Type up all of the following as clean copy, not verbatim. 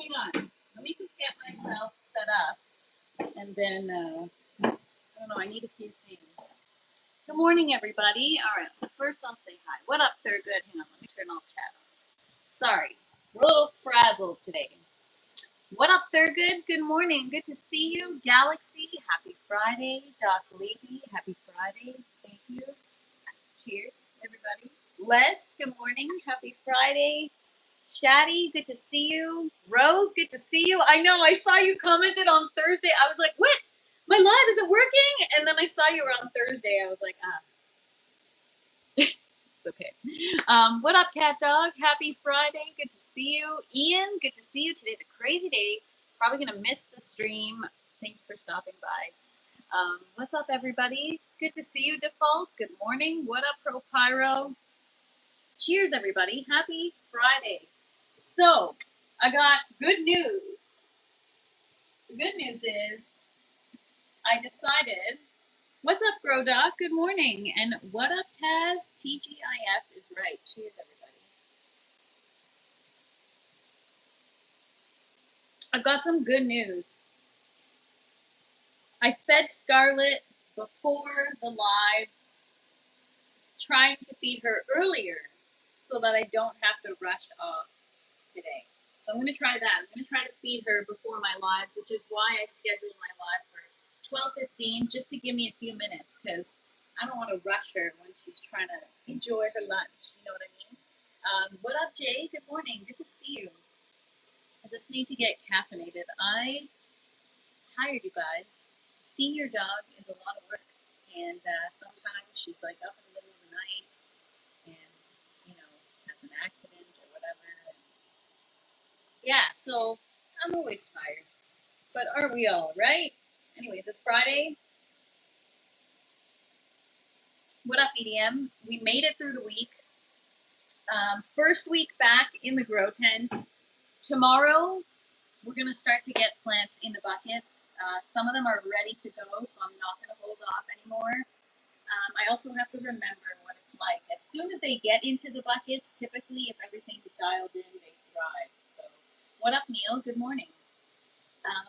hang on. Let me just get myself set up, and then, I don't know, I need a few things. Good morning, everybody. All right, first I'll say hi. What up, Thurgood? Hang on, let me turn off chat on. Sorry, we're a little frazzled today. What up, Thurgood? Good morning. Good to see you. Galaxy, happy Friday. Doc Lady, happy Friday. Thank you. Cheers, everybody. Les, good morning. Happy Friday. Shaddy, good to see you. Rose, good to see you. I know, I saw you commented on Thursday. I was like, what? My live isn't working? And then I saw you were on Thursday. I was like, ah. It's okay. What up, Cat Dog? Happy Friday. Good to see you. Ian, good to see you. Today's a crazy day. Probably going to miss the stream. Thanks for stopping by. What's up, everybody? Good to see you, Default. Good morning. What up, Pro Pyro? Cheers, everybody. Happy Friday. So, I got good news. The good news is I decided. What's up, Grodoc? Good morning. And what up, Taz? TGIF is right. Cheers, everybody. I've got some good news. I fed Scarlett before the live, trying to feed her earlier so that I don't have to rush off today. So I'm going to try that. I'm going to try to feed her before my lives, which is why I scheduled my live for 12:15, just to give me a few minutes, because I don't want to rush her when she's trying to enjoy her lunch. You know what I mean? What up, Jay? Good morning. Good to see you. I just need to get caffeinated. I'm tired, you guys. Senior dog is a lot of work, and sometimes she's like up in the middle of the night and, you know, has an accident or whatever. And yeah, so I'm always tired, but aren't we all, right? Anyways, it's Friday. What up, EDM? We made it through the week. First week back in the grow tent. Tomorrow, we're going to start to get plants in the buckets. Some of them are ready to go, so I'm not going to hold off anymore. I also have to remember what it's like. As soon as they get into the buckets, typically, if everything's dialed in, they thrive. So, what up, Neil? Good morning.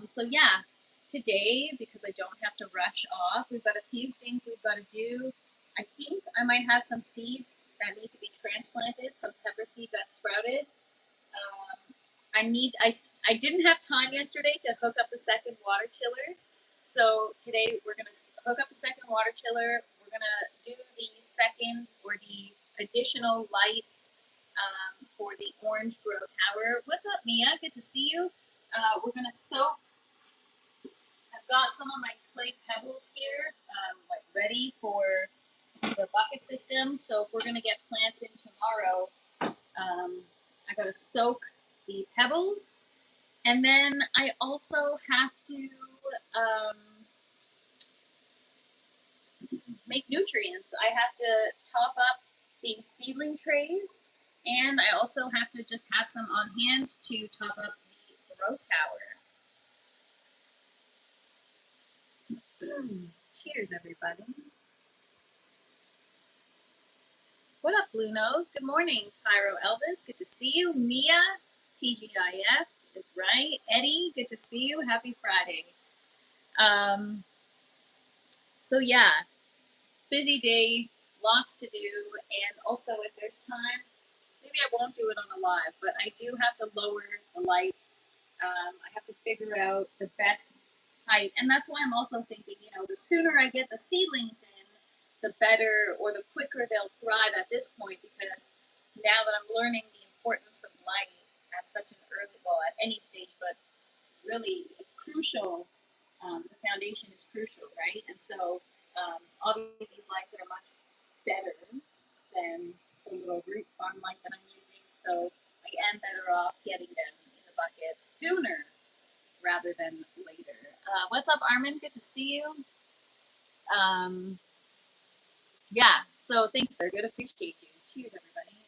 So, yeah, today, because I don't have to rush off, we've got a few things we've got to do. I think I might have some seeds that need to be transplanted, some pepper seeds that sprouted. I didn't have time yesterday to hook up the second water chiller. So today we're going to hook up the second water chiller. We're going to do the second or the additional lights for the orange grow tower. What's up, Mia? Good to see you. We're going to soak. I've got some of my clay pebbles here, like ready for the bucket system. So if we're going to get plants in tomorrow, I got to soak the pebbles, and then I also have to make nutrients. I have to top up the seedling trays, and I also have to just have some on hand to top up the grow tower. Cheers, everybody. What up, Blue Nose? Good morning, Pyro Elvis. Good to see you. Mia, TGIF is right. Eddie, good to see you. Happy Friday. So yeah, busy day, lots to do, and also if there's time, maybe I won't do it on a live, but I do have to lower the lights. I have to figure out the best height, and that's why I'm also thinking, you know, the sooner I get the seedlings in, the better or the quicker they'll thrive at this point, because now that I'm learning the importance of light at such an early, well, at any stage, but really it's crucial. The foundation is crucial, right? And so obviously these lights are much better than the little root farm light that I'm using, so I am better off getting them in the bucket sooner rather than later. What's up, Armin? Good to see you. Yeah, so thanks, sir. Good, appreciate you. Cheers, everybody.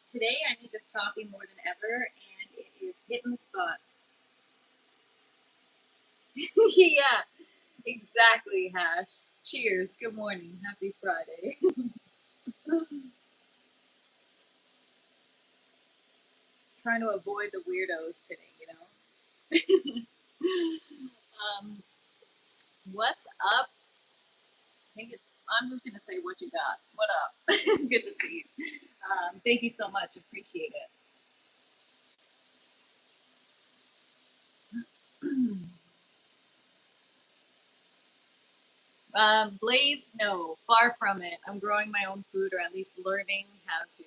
Today I need this coffee more than ever, and it is hitting the spot. Yeah, exactly, Hash. Cheers. Good morning. Happy Friday. trying to avoid the weirdos today, you know. What's up? I think it's. I'm just gonna say what you got. What up? Good to see you. Thank you so much. Appreciate it. Blaze, no, far from it. I'm growing my own food, or at least learning how to.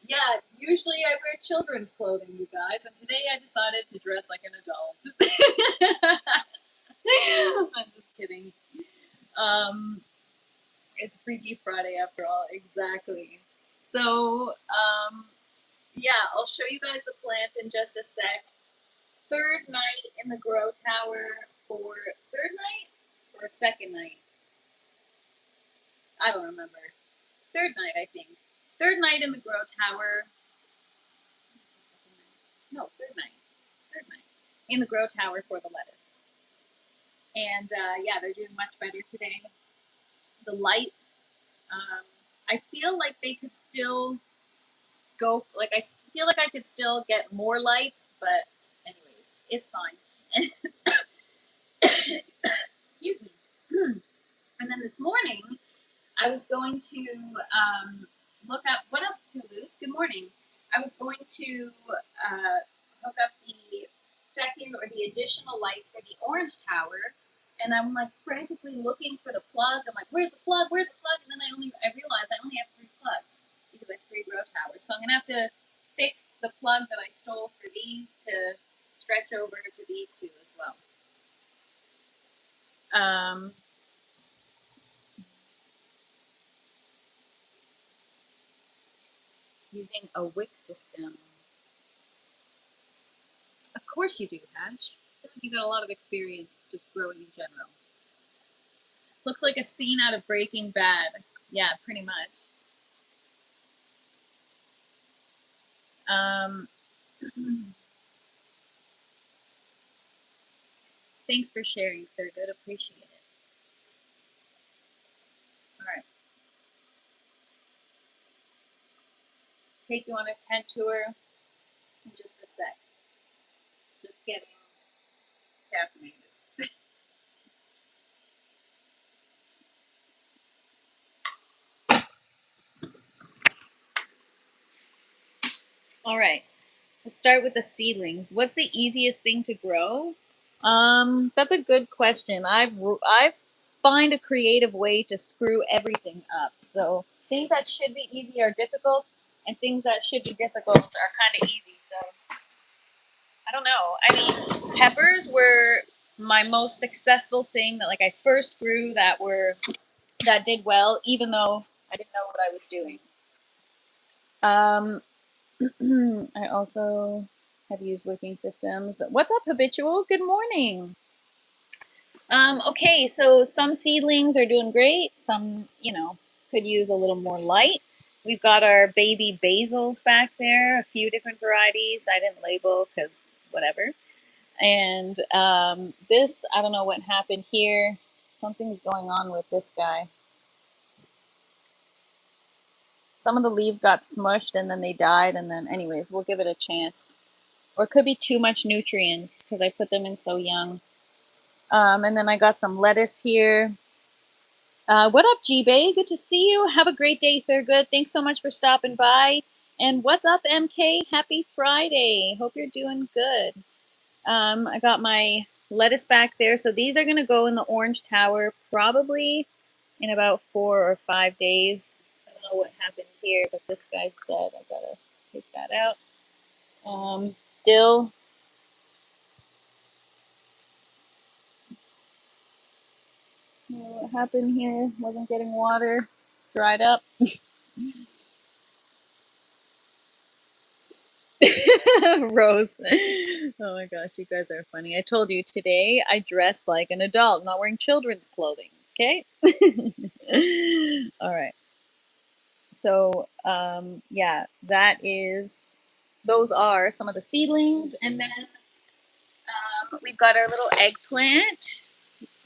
Yeah, usually I wear children's clothing, you guys, and today I decided to dress like an adult. I'm just kidding. It's Freaky Friday after all, exactly. So, yeah, I'll show you guys the plants in just a sec. Third night in the grow tower for third night or second night? I don't remember. Third night, I think. Third night in the grow tower. No, third night. Third night in the grow tower for the lettuce. And yeah, they're doing much better today. The lights, I feel like they could still go, like I feel like I could still get more lights, but anyways, it's fine. Excuse me. And then this morning, I was going to look up, what up, Toulouse? Good morning. I was going to hook up the second or the additional lights for the orange tower, and I'm like frantically looking for the plug. I'm like, where's the plug? Where's the plug? And then I realized I only have 3 plugs because I have 3 grow towers. So I'm gonna have to fix the plug that I stole for these to stretch over to these 2 as well. Using a wick system. Of course you do, Hash. I feel like you got a lot of experience just growing in general. Looks like a scene out of Breaking Bad. Yeah, pretty much. Thanks for sharing, Thurgood. Appreciate it. All right. Take you on a tent tour in just a sec. Just getting caffeinated. All right. We'll start with the seedlings. What's the easiest thing to grow? That's a good question. I've find a creative way to screw everything up. So things that should be easy are difficult, and things that should be difficult are kind of easy. So I don't know. I mean, peppers were my most successful thing that like I first grew that did well, even though I didn't know what I was doing. I also have used wicking systems. What's up, Habitual? Good morning. Okay, so some seedlings are doing great. Some, could use a little more light. We've got our baby basils back there, a few different varieties. I didn't label because whatever. And this, I don't know what happened here. Something's going on with this guy. Some of the leaves got smushed and then they died. And then, anyways, we'll give it a chance. Or it could be too much nutrients because I put them in so young. And then I got some lettuce here. What up, G-Bay? Good to see you. Have a great day, Thurgood. Thanks so much for stopping by. And what's up, MK? Happy Friday. Hope you're doing good. I got my lettuce back there. So these are going to go in the orange tower probably in about 4 or 5 days. I don't know what happened here, but this guy's dead. I got to take that out. Dill. What happened here? Wasn't getting water. Dried up. Rose. Oh my gosh, you guys are funny. I told you today I dressed like an adult, not wearing children's clothing. Okay? All right. So, yeah, those are some of the seedlings. And then we've got our little eggplant,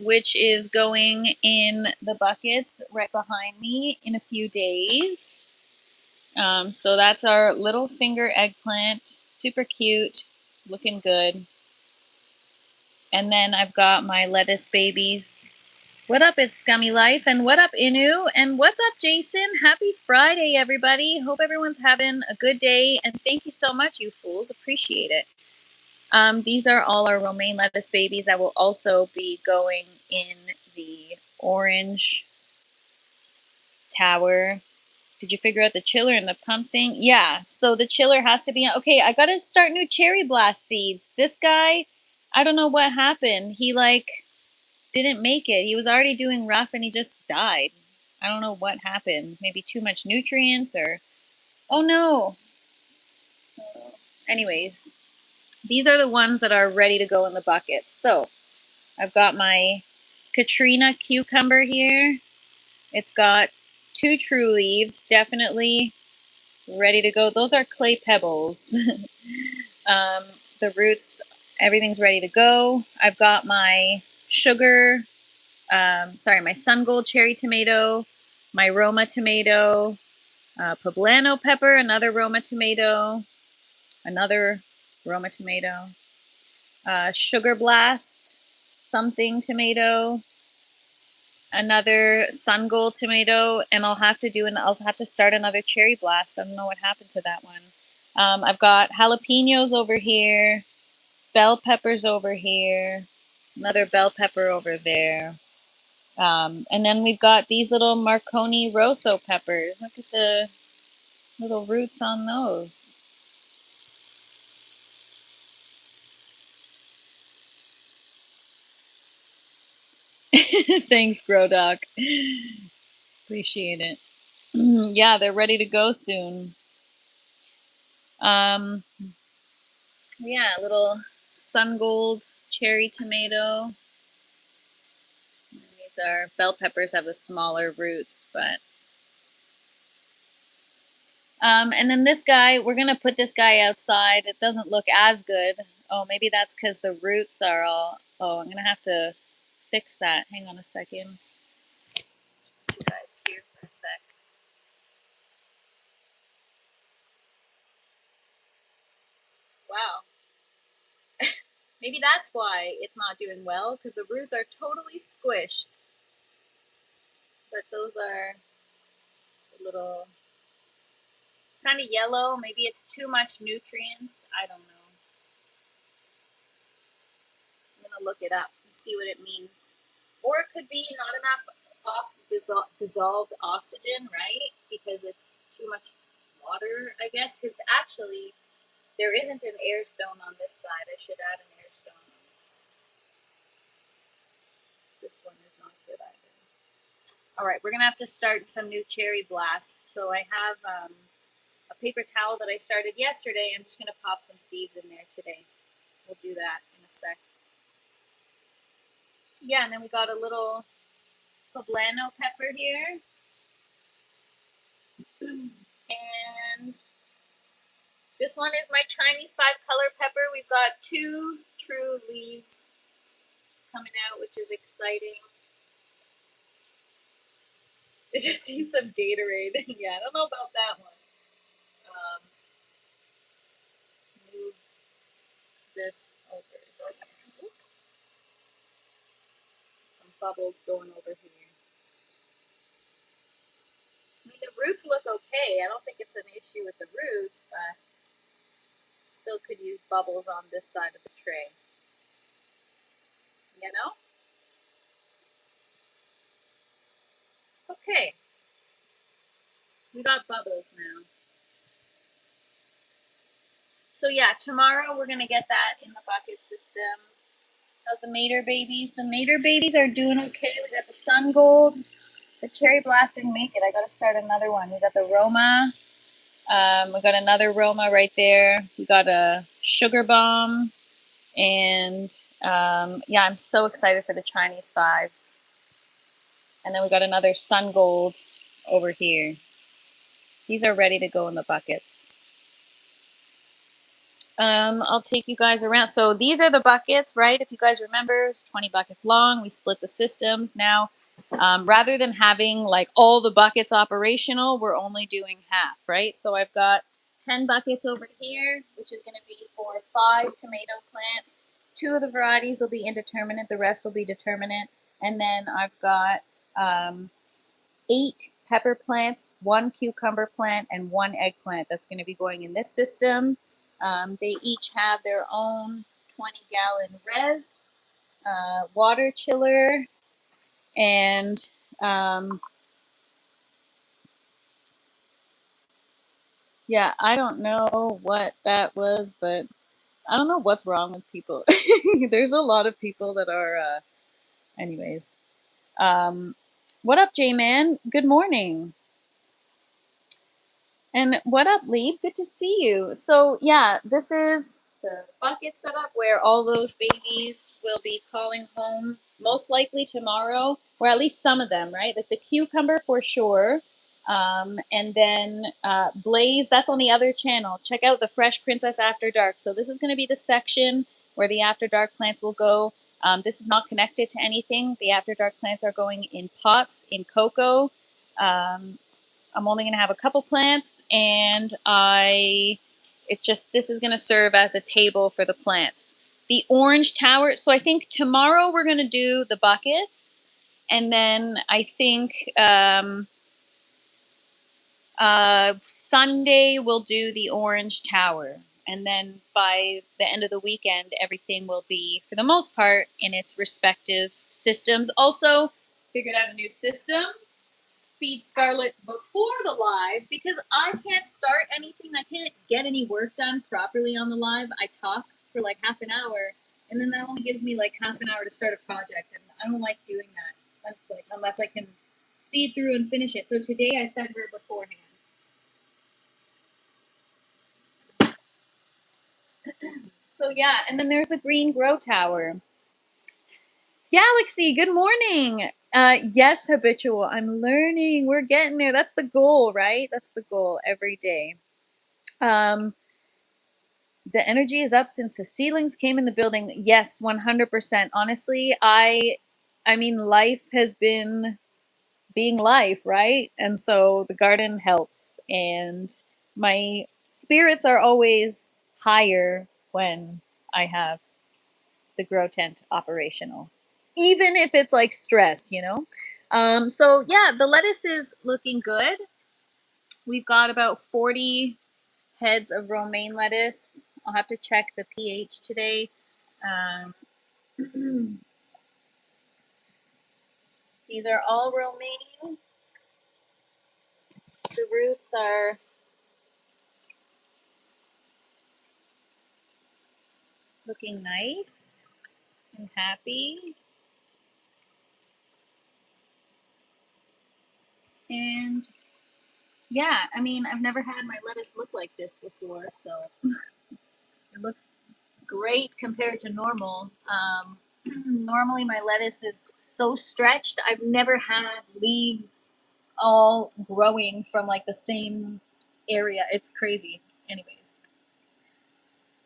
which is going in the buckets right behind me in a few days. So that's our little finger eggplant. Super cute, looking good. And then I've got my lettuce babies. What up, it's Scummy Life, and what up, Inu, and what's up, Jason? Happy Friday, everybody. Hope everyone's having a good day, and thank you so much, you fools. Appreciate it. These are all our romaine lettuce babies that will also be going in the orange tower. Did you figure out the chiller and the pump thing? Yeah, so the chiller has to be, okay, I gotta start new cherry blast seeds. This guy, I don't know what happened. He didn't make it. He was already doing rough and he just died. I don't know what happened. Maybe too much nutrients or, oh no. Anyways, these are the ones that are ready to go in the buckets. So I've got my Katrina cucumber here. It's got 2 true leaves, definitely ready to go. Those are clay pebbles. The roots, everything's ready to go. I've got my my sun gold cherry tomato, my Roma tomato, poblano pepper, another Roma tomato, another Roma tomato, sugar blast, something tomato, another sun gold tomato, and I'll have to start another cherry blast. I don't know what happened to that one. I've got jalapenos over here, bell peppers over here, another bell pepper over there. And then we've got these little Marconi Rosso peppers. Look at the little roots on those. Thanks, Grodoc. Appreciate it. Yeah, they're ready to go soon. Yeah, a little sun gold cherry tomato. These are bell peppers, have the smaller roots, but and then this guy, we're gonna put this guy outside. It doesn't look as good. Oh, maybe that's because the roots are all. Oh, I'm gonna have to fix that. Hang on a second. You guys here for a sec. Wow. Maybe that's why it's not doing well, because the roots are totally squished. But those are a little kind of yellow. Maybe it's too much nutrients. I don't know. I'm going to look it up and see what it means. Or it could be not enough dissolved oxygen, right? Because it's too much water, I guess. Because actually, there isn't an air stone on this side. I should add an air stone on this side. This one is not good either. All right, we're going to have to start some new cherry blasts. So I have a paper towel that I started yesterday. I'm just going to pop some seeds in there today. We'll do that in a sec. Yeah, and then we got a little poblano pepper here. And this one is my Chinese 5-color pepper. We've got 2 true leaves coming out, which is exciting. I just need some Gatorade. Yeah, I don't know about that one. Move this over. Some bubbles going over here. I mean, the roots look okay. I don't think it's an issue with the roots, but still could use bubbles on this side of the tray. You know? Okay. We got bubbles now. So yeah, tomorrow we're going to get that in the bucket system. How's the Mater babies? The Mater babies are doing okay. We got the Sun Gold. The Cherry Blast didn't make it. I got to start another one. We got the Roma. We got another Roma right there. We got a Sugar Bomb. And yeah, I'm so excited for the Chinese 5. And then we got another Sun Gold over here. These are ready to go in the buckets. I'll take you guys around. So these are the buckets, right? If you guys remember, it's 20 buckets long. We split the systems. Now Rather than having like all the buckets operational, we're only doing half, right? So I've got 10 buckets over here, which is going to be for 5 tomato plants. 2 of the varieties will be indeterminate, the rest will be determinate. And then I've got 8 pepper plants, 1 cucumber plant, and 1 eggplant that's going to be going in this system. They each have their own 20-gallon RIZZ water chiller, and yeah, I don't know what that was, but I don't know what's wrong with people. There's a lot of people that are, anyways. Um, what up, J-Man? Good morning. And what up, Lee? Good to see you. So, yeah, this is the bucket setup where all those babies will be calling home most likely tomorrow, or at least some of them, right? Like the cucumber for sure. And then Blaze, that's on the other channel. Check out the Fresh Princess After Dark. So, this is going to be the section where the After Dark plants will go. This is not connected to anything. The After Dark plants are going in pots, in cocoa. I'm only going to have a couple plants, and this is going to serve as a table for the plants. The orange tower, so I think tomorrow we're going to do the buckets, and then I think Sunday we'll do the orange tower. And then by the end of the weekend, everything will be, for the most part, in its respective systems. Also, figured out a new system. Feed Scarlet before the live because I can't start anything. I can't get any work done properly on the live. I talk for like half an hour, and then that only gives me like half an hour to start a project, and I don't like doing that. Like, unless I can see it through and finish it. So today I fed her beforehand. So yeah, and then there's the green grow tower. Galaxy, good morning. Yes, habitual. I'm learning. We're getting there. That's the goal, right? That's the goal every day. The energy is up since the seedlings came in the building. Yes, 100%. Honestly, I mean, life has been being life, right? And so the garden helps, and my spirits are always higher when I have the grow tent operational, even if it's like stress, you know? So yeah, the lettuce is looking good. We've got about 40 heads of romaine lettuce. I'll have to check the pH today. These are all romaine. The roots are looking nice and happy. And yeah, I mean, I've never had my lettuce look like this before, so it looks great compared to normal. Normally my lettuce is so stretched. I've never had leaves all growing from like the same area. It's crazy. Anyways.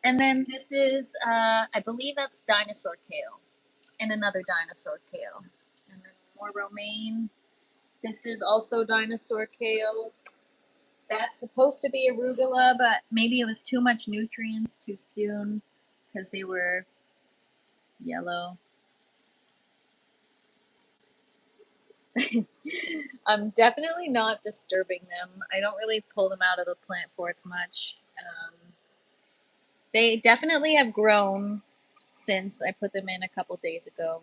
And then this is, I believe that's dinosaur kale. And another dinosaur kale. And then more romaine. This is also dinosaur kale. That's supposed to be arugula, but maybe it was too much nutrients too soon because they were yellow. I'm definitely not disturbing them. I don't really pull them out of the plant ports much. They definitely have grown since I put them in a couple days ago.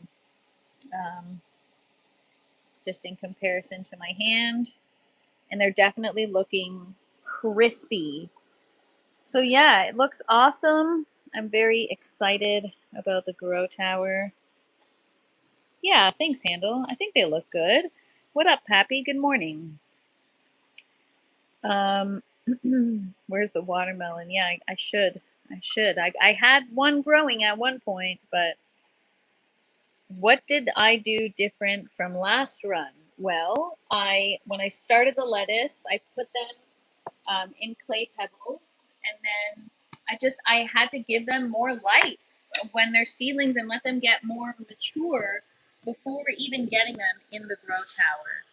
Just in comparison to my hand. And they're definitely looking crispy. So yeah, it looks awesome. I'm very excited about the grow tower. Yeah, thanks, Handle. I think they look good. What up, Pappy? Good morning. Where's the watermelon? Yeah, I should. I had one growing at one point, but what did I do different from last run? Well, when I started the lettuce, I put them in clay pebbles, and then I had to give them more light when they're seedlings and let them get more mature. before even getting them in the grow tower.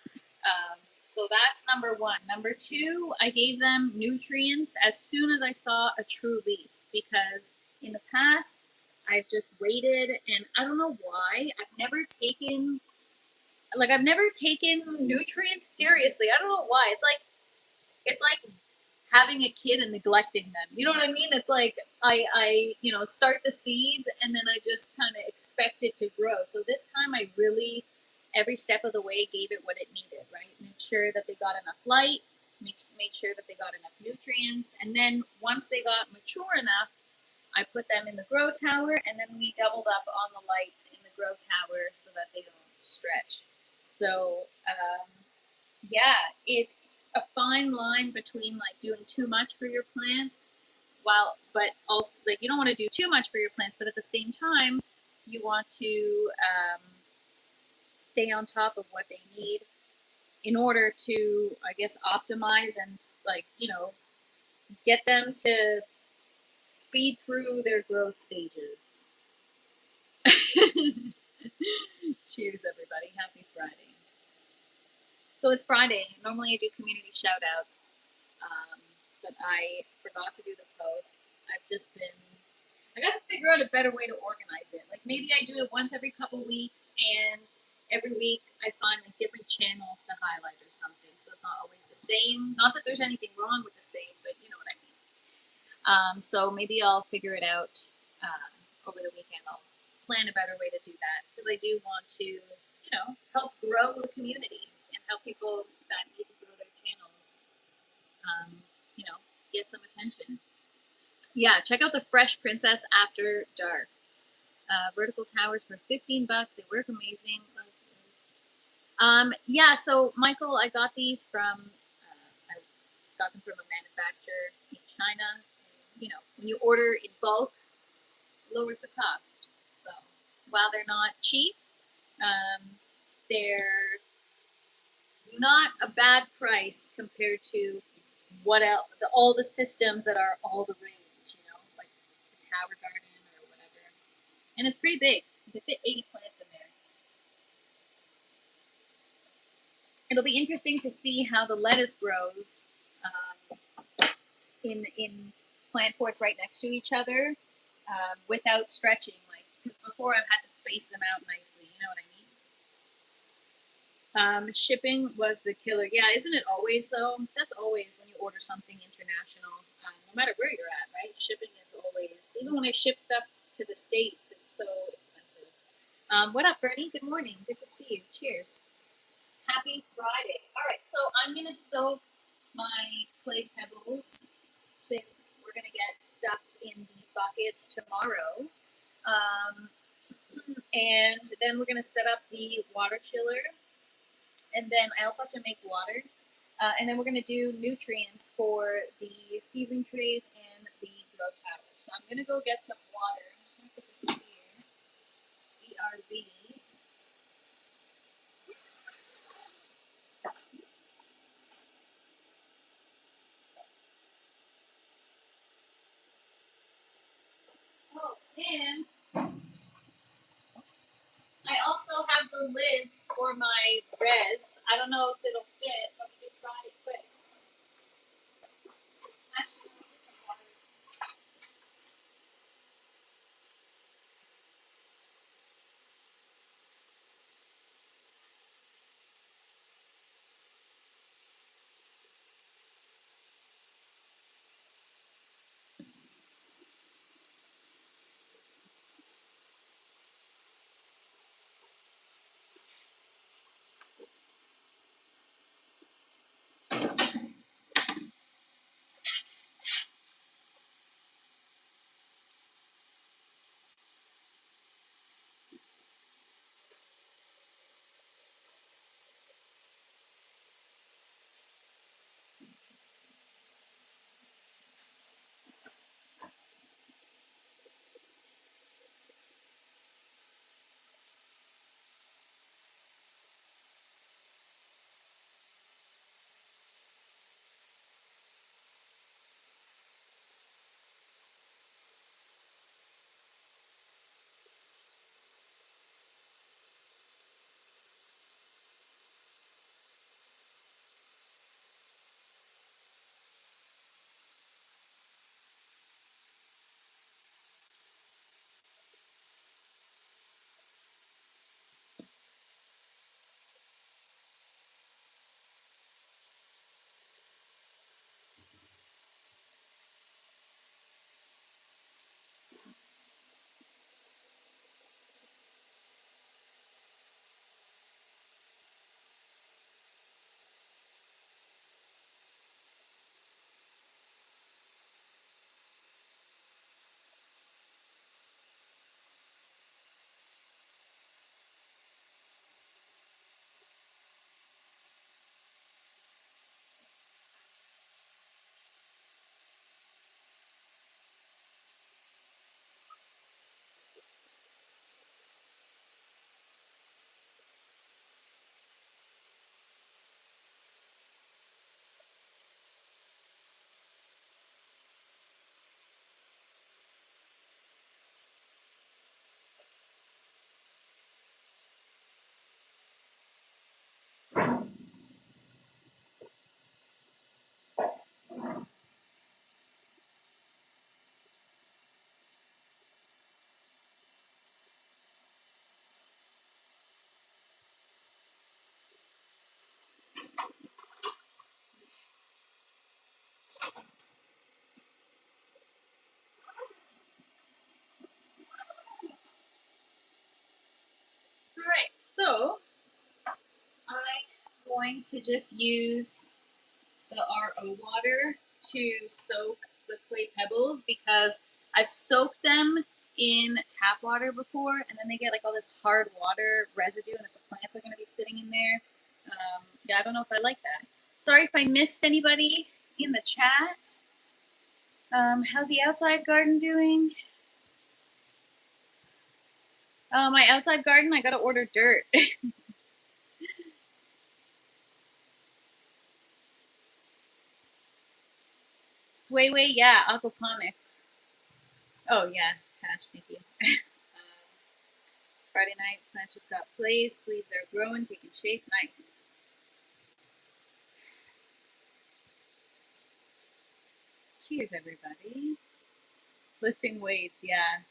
So that's number one. Number two, I gave them nutrients as soon as I saw a true leaf, because in the past I've just waited, and I don't know why. I've never taken nutrients seriously. I don't know why. It's like having a kid and neglecting them. You know what I mean? It's like I start the seeds and then I just kind of expect it to grow. So this time I really, every step of the way, gave it what it needed, right? Made sure that they got enough light, made sure that they got enough nutrients, and then once they got mature enough, I put them in the grow tower, and then we doubled up on the lights in the grow tower so that they don't stretch. So, yeah, it's a fine line between like doing too much for your plants, but also like you don't want to do too much for your plants, but at the same time, you want to stay on top of what they need in order to, I guess, optimize and get them to speed through their growth stages. Cheers, everybody. Happy Friday. So it's Friday. Normally I do community shout outs, but I forgot to do the post. I got to figure out a better way to organize it. Like maybe I do it once every couple weeks, and every week I find like different channels to highlight or something. So it's not always the same. Not that there's anything wrong with the same, but you know what I mean. So maybe I'll figure it out over the weekend. I'll plan a better way to do that, because I do want to, help grow the community and help people that need to grow their channels, get some attention. Yeah, check out the Fresh Princess After Dark. Vertical towers for $15. They work amazing. Yeah, so Michael, I got these from, I got them from a manufacturer in China. And, when you order in bulk, it lowers the cost. So while they're not cheap, they're not a bad price compared to what else, all the systems that are all the rage, like the Tower Garden or whatever. And it's pretty big. You can fit 80 plants in there. It'll be interesting to see how the lettuce grows in plant pots right next to each other without stretching. Like, because before I've had to space them out nicely. You know what I mean? Shipping was the killer. Yeah, isn't it always though? That's always when you order something international, no matter where you're at, right? Shipping is always, even when I ship stuff to the States, it's so expensive. What up, Bernie? Good morning. Good to see you. Cheers. Happy Friday. All right, so I'm going to soak my clay pebbles since we're going to get stuff in the buckets tomorrow. And then we're going to set up the water chiller. And then I also have to make water. And then we're going to do nutrients for the seedling trays and the grow tower. So I'm going to go get some water. I'm just going to put this here. BRB. Oh, and I also have the lids for my RIZZ. I don't know if it'll fit, but we can try it quick. Actually, let me get some water. going to just use the RO water to soak the clay pebbles because I've soaked them in tap water before, and then they get like all this hard water residue, and if the plants are going to be sitting in there, yeah, I don't know if I like that. Sorry if I missed anybody in the chat. How's the outside garden doing? My outside garden, I gotta order dirt. Swayway, yeah, aquaponics. Oh yeah, Cash, thank you. Friday night, plants just got placed, leaves are growing, taking shape, nice. Cheers, everybody. Lifting weights, yeah.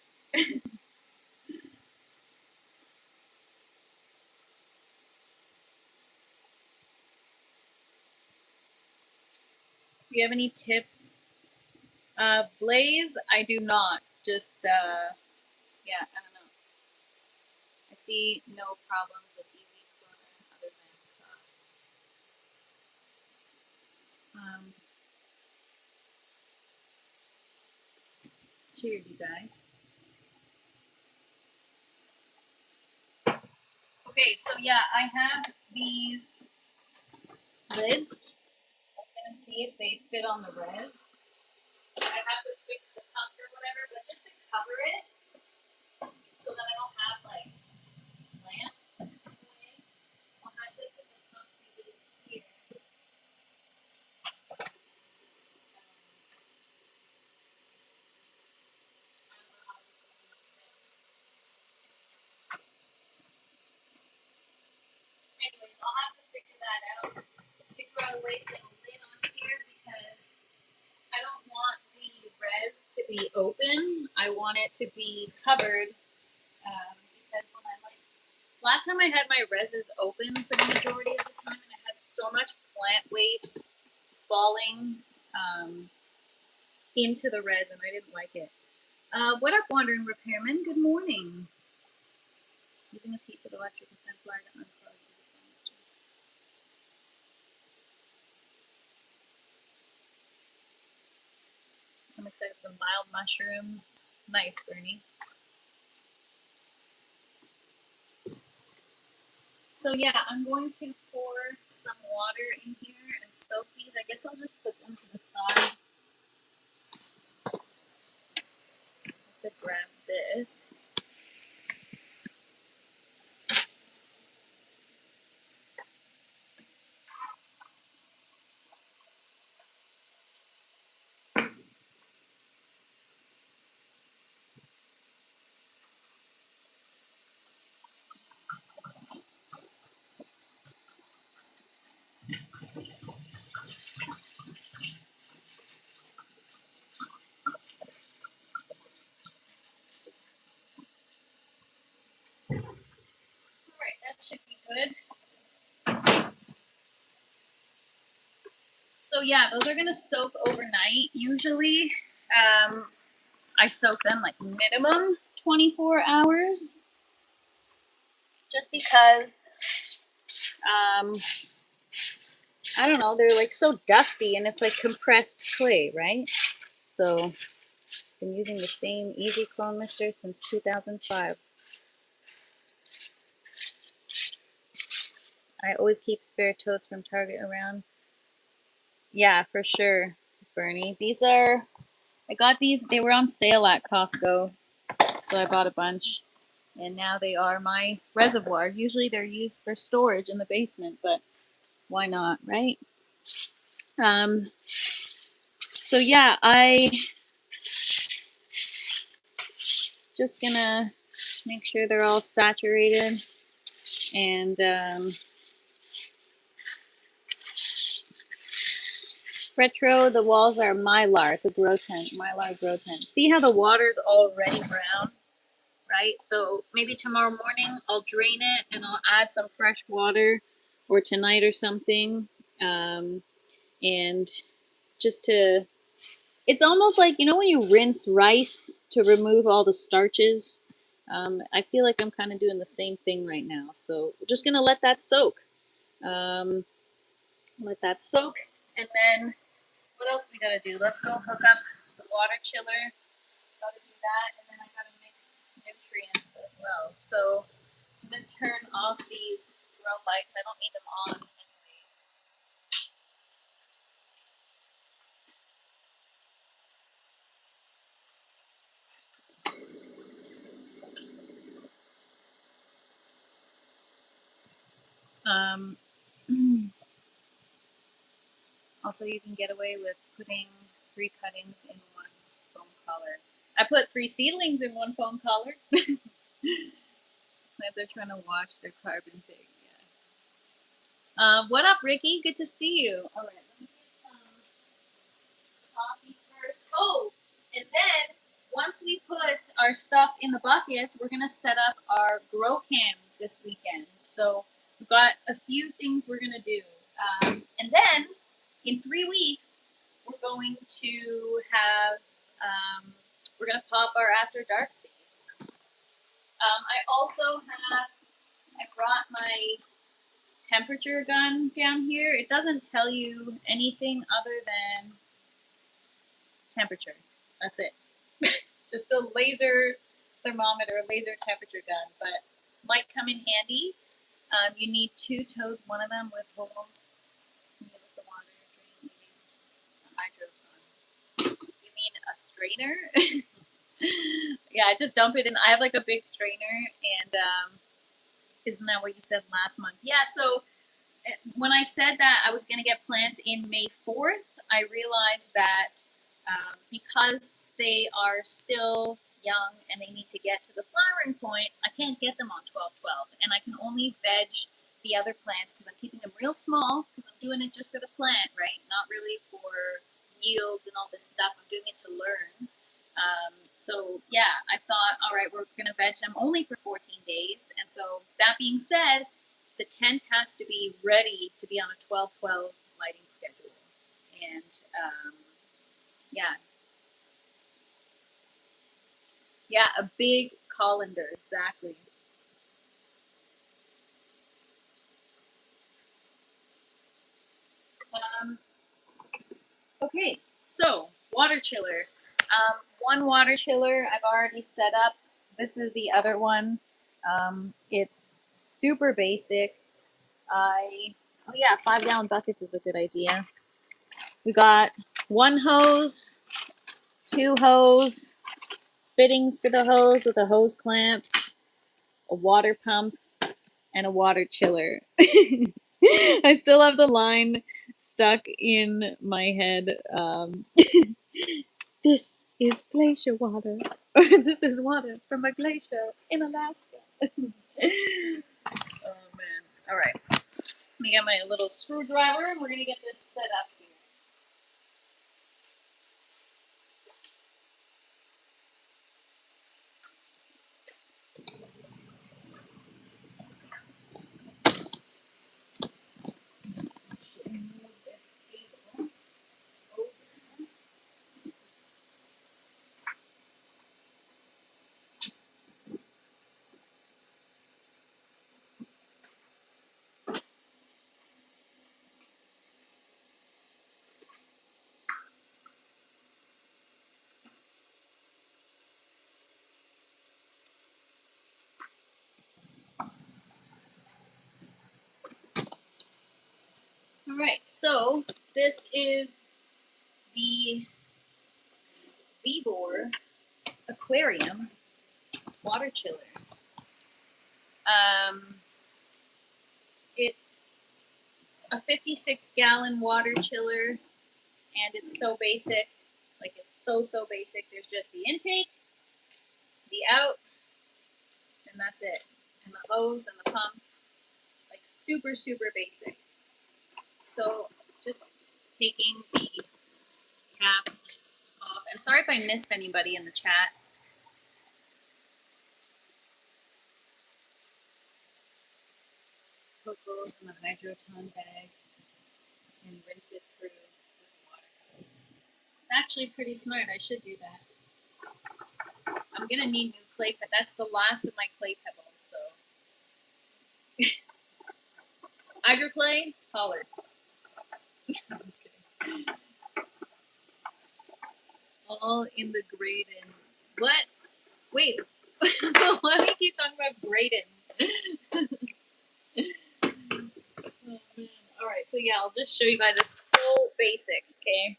Do you have any tips? Blaze, I do not. Just, yeah, I don't know. I see no problems with easy cloning other than cost. Cheers, you guys. Okay, so yeah, I have these lids. I was gonna see if they fit on the res. I have to fix the pump or whatever, but just to cover it, so that I don't have like plants in the way, I'll have to put the pump maybe here. Anyways, I'll have to figure that out. Figure out a way to get a lid on here because I don't want the res to be open. I want it to be covered because when I like last time I had my reses open for the majority of the time, and I had so much plant waste falling into the res, and I didn't like it. What up, Wandering Repairman? Good morning. Using a piece of electrical fence wire to unplug. I'm excited for mild mushrooms. Nice, Bernie. So yeah, I'm going to pour some water in here and soak these. I guess I'll just put them to the side. I have to grab this. Alright, that should be good. So yeah, those are gonna soak overnight. Usually, I soak them like minimum 24 hours. Just because, I don't know, they're like so dusty and it's like compressed clay, right? So, I've been using the same Easy Clone Mister since 2005. I always keep spare totes from Target around. Yeah, for sure, Bernie. These are, I got these, they were on sale at Costco, so I bought a bunch. And now they are my reservoirs. Usually they're used for storage in the basement, but why not, right? So yeah, I just gonna make sure they're all saturated and retro, the walls are mylar. It's a grow tent, mylar grow tent. See how the water's already brown, right? So maybe tomorrow morning I'll drain it and I'll add some fresh water, or tonight or something, and just to, it's almost like, you know, when you rinse rice to remove all the starches. I feel like I'm kind of doing the same thing right now. So we're just gonna let that soak. Let that soak. And then what else we gotta do? Let's go hook up the water chiller. Gotta do that, and then I gotta mix nutrients as well. So I'm gonna turn off these grow lights. I don't need them on anyways. Um, Also, you can get away with putting 3 cuttings in 1 foam collar. I put 3 seedlings in 1 foam collar. Plants are trying to watch their carbon take. Yeah. What up, Ricky? Good to see you. All right, let me get some coffee first. Oh, and then once we put our stuff in the buckets, we're gonna set up our grow cam this weekend. So we've got a few things we're gonna do, and then in 3 weeks we're going to have we're gonna pop our after dark seeds. I brought my temperature gun down here. It doesn't tell you anything other than temperature. That's it. Just a laser thermometer, a laser temperature gun, but might come in handy. You need 2 toes, one of them with holes. So you let the water drain the hydro. You mean a strainer? Yeah, I just dump it in. I have like a big strainer, and isn't that what you said last month? Yeah, so when I said that I was going to get plants in May 4th, I realized that because they are still young and they need to get to the flowering point, I can't get them on 12/12, and I can only veg the other plants because I'm keeping them real small because I'm doing it just for the plant, right? Not really for yields and all this stuff. I'm doing it to learn. So yeah, I thought, all right, we're gonna veg them only for 14 days, and so that being said, the tent has to be ready to be on a 12/12 lighting schedule, and yeah, yeah, a big colander, exactly. Um, okay, so water chiller. 1 water chiller I've already set up. This is the other one. It's super basic. Oh yeah, 5-gallon buckets is a good idea. We got 1 hose, 2 hose, fittings for the hose with the hose clamps, a water pump, and a water chiller. I still have the line stuck in my head. This is glacier water. This is water from a glacier in Alaska. Oh man. All right. Let me get my little screwdriver and we're going to get this set up here. Move this table over. All right, so this is the Vivor aquarium water chiller. It's a 56-gallon water chiller, and it's so basic. Like, it's so basic. There's just the intake, the out, and that's it. And the hose and the pump. Like, super basic. So, just taking the caps off. And sorry if I missed anybody in the chat. Put those in the hydroton bag and rinse it through with water hose. It's actually pretty smart. I should do that. I'm gonna need new clay. That's the last of my clay pebbles. So hydroclay, pollard. I'm just kidding. All in the Graydon. What? Wait. Why do we keep talking about Graydon? Oh, man. All right, so yeah, I'll just show you guys. It's so basic, okay?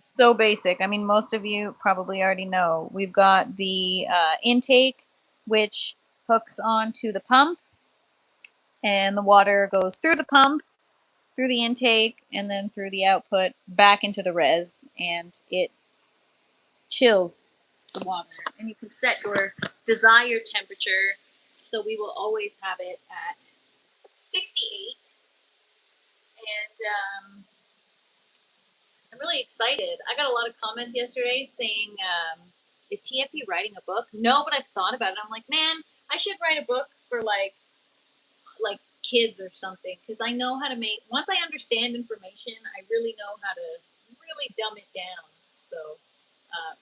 So basic. I mean, most of you probably already know. We've got the intake, which hooks onto the pump, and the water goes through the pump, through the intake, and then through the output back into the res, and it chills the water. And you can set your desired temperature, so we will always have it at 68. And I'm really excited. I got a lot of comments yesterday saying, is TFP writing a book? No, but I've thought about it. I'm like, man, I should write a book for like kids or something, because I know how to make, once I understand information, I really know how to really dumb it down. So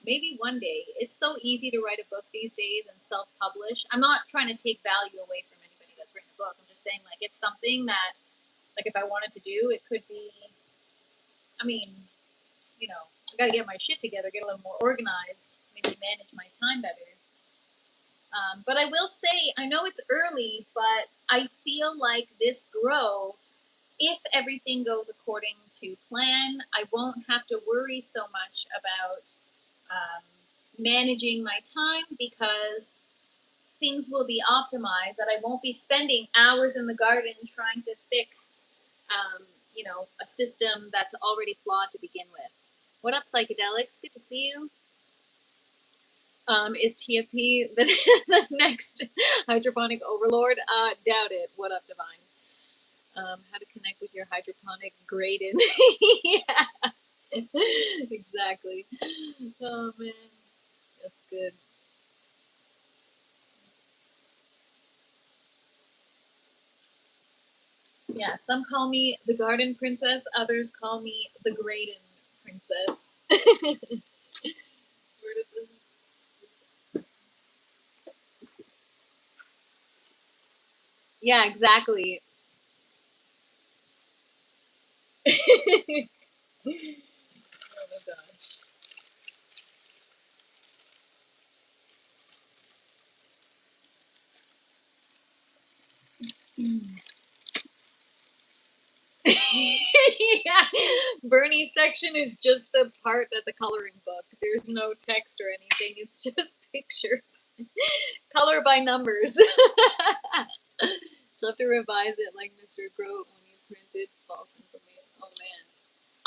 maybe one day. It's so easy to write a book these days and self-publish. I'm not trying to take value away from anybody that's written a book. I'm just saying, like, it's something that, like, if I wanted to do, it could be, I mean, you know, I got to get my shit together, get a little more organized, maybe manage my time better. But I will say, I know it's early, but I feel like this grow, if everything goes according to plan, I won't have to worry so much about managing my time, because things will be optimized, that I won't be spending hours in the garden trying to fix, you know, a system that's already flawed to begin with. What up, Psychedelics? Good to see you. Is TFP the next hydroponic overlord? Doubt it. What up, Divine? How to connect with your hydroponic Graydon. Yeah, exactly. Oh, man. That's good. Yeah, some call me the Garden Princess, others call me the Graydon Princess. Where did this... Yeah, exactly. Oh my gosh. Yeah, Bernie's section is just the part that's a coloring book. There's no text or anything. It's just pictures. Color by numbers. She'll have to revise it like Mr. Grote when you printed false information. Oh man.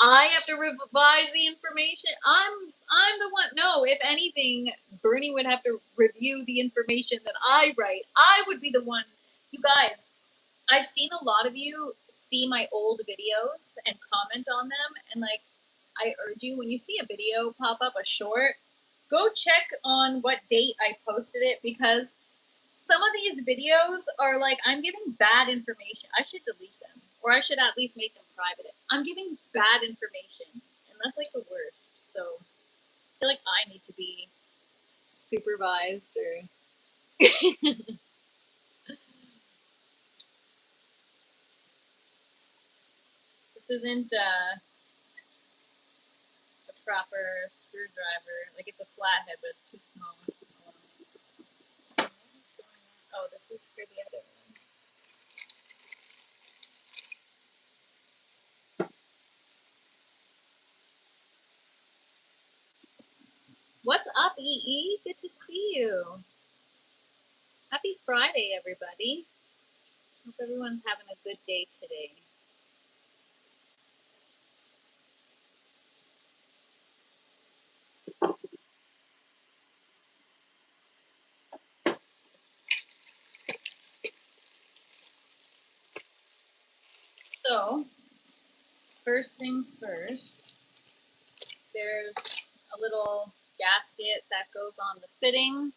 I have to revise the information. I'm the one. No, if anything, Bernie would have to review the information that I write. I would be the one. You guys, I've seen a lot of you see my old videos and comment on them, and like, I urge you, when you see a video pop up, a short, go check on what date I posted it, because some of these videos are like, I'm giving bad information. I should delete them, or I should at least make them private. I'm giving bad information, and that's like the worst. So I feel like I need to be supervised, or this isn't a proper screwdriver. Like, it's a flathead, but it's too small. Oh, this is for the other one. What's up, EE? Good to see you. Happy Friday, everybody. Hope everyone's having a good day today. So, first things first, there's a little gasket that goes on the fitting.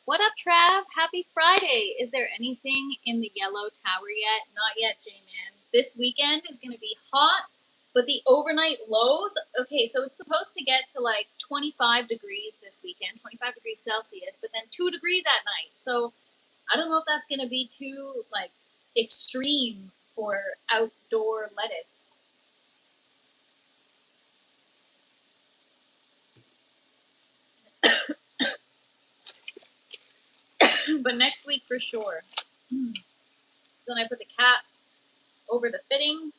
What up, Trav? Happy Friday. Is there anything in the yellow tower yet? Not yet, J-Man. This weekend is going to be hot, but the overnight lows, okay, so it's supposed to get to like 25 degrees this weekend, 25 degrees Celsius, but then 2 degrees at night. So I don't know if that's going to be too, like, extreme for outdoor lettuce. but next week for sure. So then I put the cap over the fitting.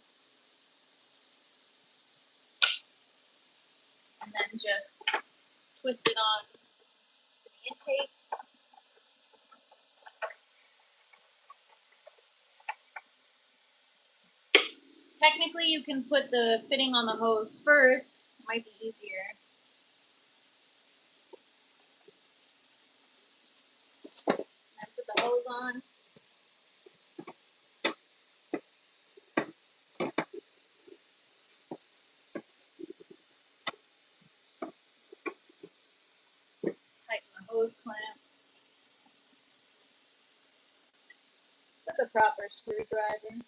And then just twist it on to the intake. Technically, you can put the fitting on the hose first. Might be easier. Then put the hose on. Tighten the hose clamp. With the proper screwdriver.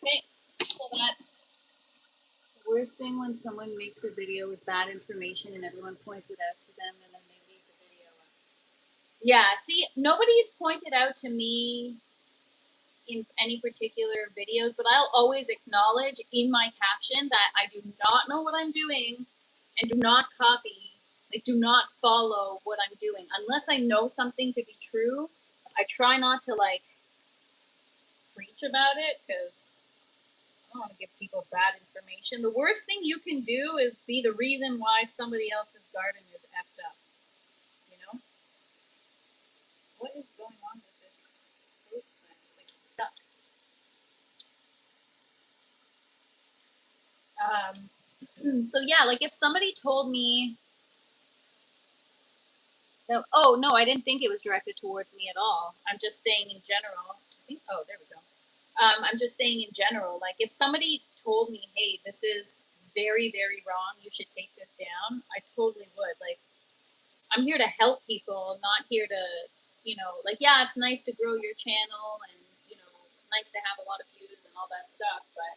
Okay, so that's the worst thing when someone makes a video with bad information and everyone points it out to them and then they leave the video up. Yeah, see, nobody's pointed out to me in any particular videos, but I'll always acknowledge in my caption that I do not know what I'm doing and do not copy, like do not follow what I'm doing. Unless I know something to be true, I try not to like preach about it because I don't want to give people bad information. The worst thing you can do is be the reason why somebody else's garden is effed up. You know? What is going on with this hose plant? It's like stuck. So yeah, like if somebody told me that, oh no, I didn't think it was directed towards me at all. I'm just saying in general. Oh, there we go. I'm just saying in general, like if somebody told me, hey, this is very, very wrong, you should take this down, I totally would. Like, I'm here to help people, not here to, you know, like, yeah, it's nice to grow your channel and, you know, nice to have a lot of views and all that stuff, but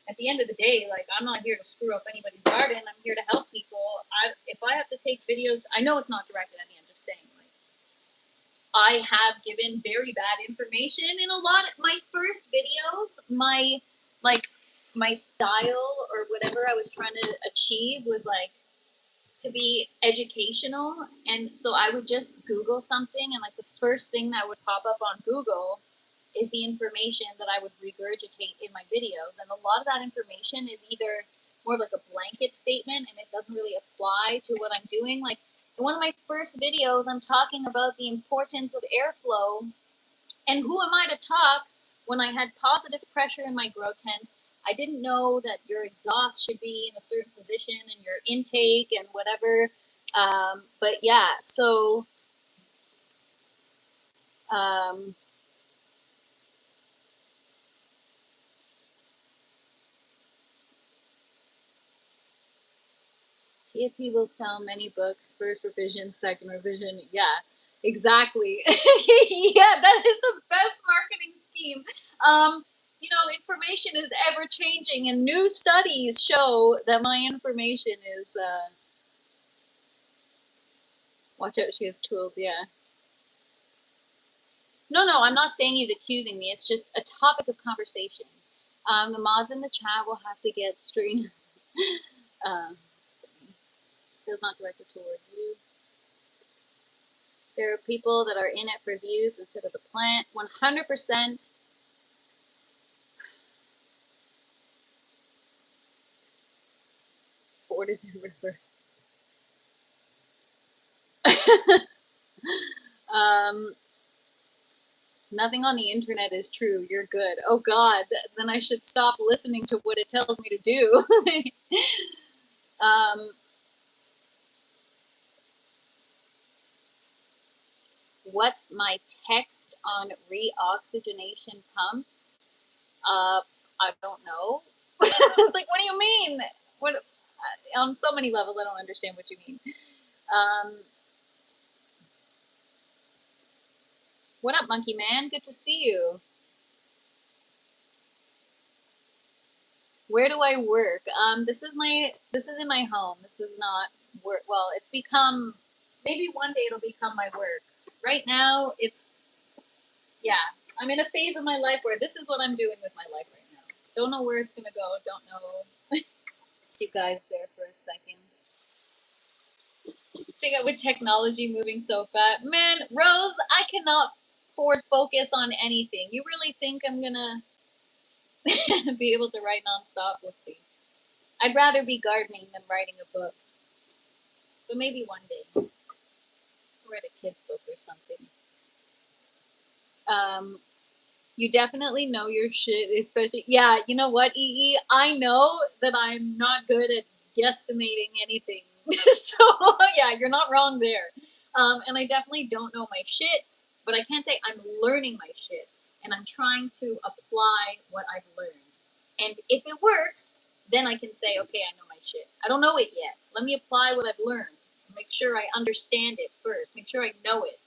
at the end of the day, like, I'm not here to screw up anybody's garden. I'm here to help people. If I have to take videos, I know it's not directed at me. I'm just saying, like, I have given very bad information in a lot of my first videos. My style or whatever I was trying to achieve was like to be educational, and so I would just Google something, and like the first thing that would pop up on Google is the information that I would regurgitate in my videos. And a lot of that information is either more like a blanket statement and it doesn't really apply to what I'm doing. Like in one of my first videos, I'm talking about the importance of airflow. And who am I to talk when I had positive pressure in my grow tent? I didn't know that your exhaust should be in a certain position and your intake and whatever. But yeah, so TFP will sell many books, first revision, second revision. Yeah, exactly. Yeah, that is the best marketing scheme. You know, information is ever changing, and new studies show that my information is. Watch out, she has tools. Yeah. No, I'm not saying he's accusing me. It's just a topic of conversation. The mods in the chat will have to get string. Feels not directed towards you. There are people that are in it for views instead of the plant. 100%. Ford is in reverse. Nothing on the internet is true. You're good. Oh God, then I should stop listening to what it tells me to do. What's my text on reoxygenation pumps? I don't know. It's like, what do you mean? What? On so many levels, I don't understand what you mean. What up, Monkey Man? Good to see you. Where do I work? This is in my home. This is not work. Well, it's become, maybe one day it'll become my work. Right now, it's, yeah, I'm in a phase of my life where this is what I'm doing with my life right now. Don't know where it's gonna go. Don't know. You guys there for a second. So with technology moving so fast, man, Rose, I cannot forward focus on anything. You really think I'm gonna be able to write nonstop? We'll see. I'd rather be gardening than writing a book. But maybe one day. I'll write a kid's book or something. You definitely know your shit, especially, yeah, you know what, EE? I know that I'm not good at guesstimating anything. So, yeah, you're not wrong there. And I definitely don't know my shit, but I can't say I'm learning my shit. And I'm trying to apply what I've learned. And if it works, then I can say, okay, I know my shit. I don't know it yet. Let me apply what I've learned. Make sure I understand it first. Make sure I know it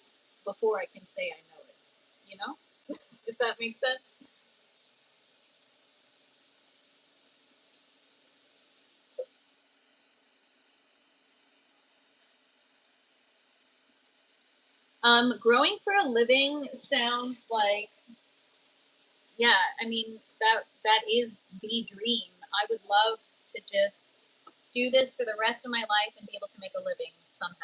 before I can say I know it. You know? If that makes sense. Growing for a living sounds like, yeah, I mean, that is the dream. I would love to just do this for the rest of my life and be able to make a living somehow.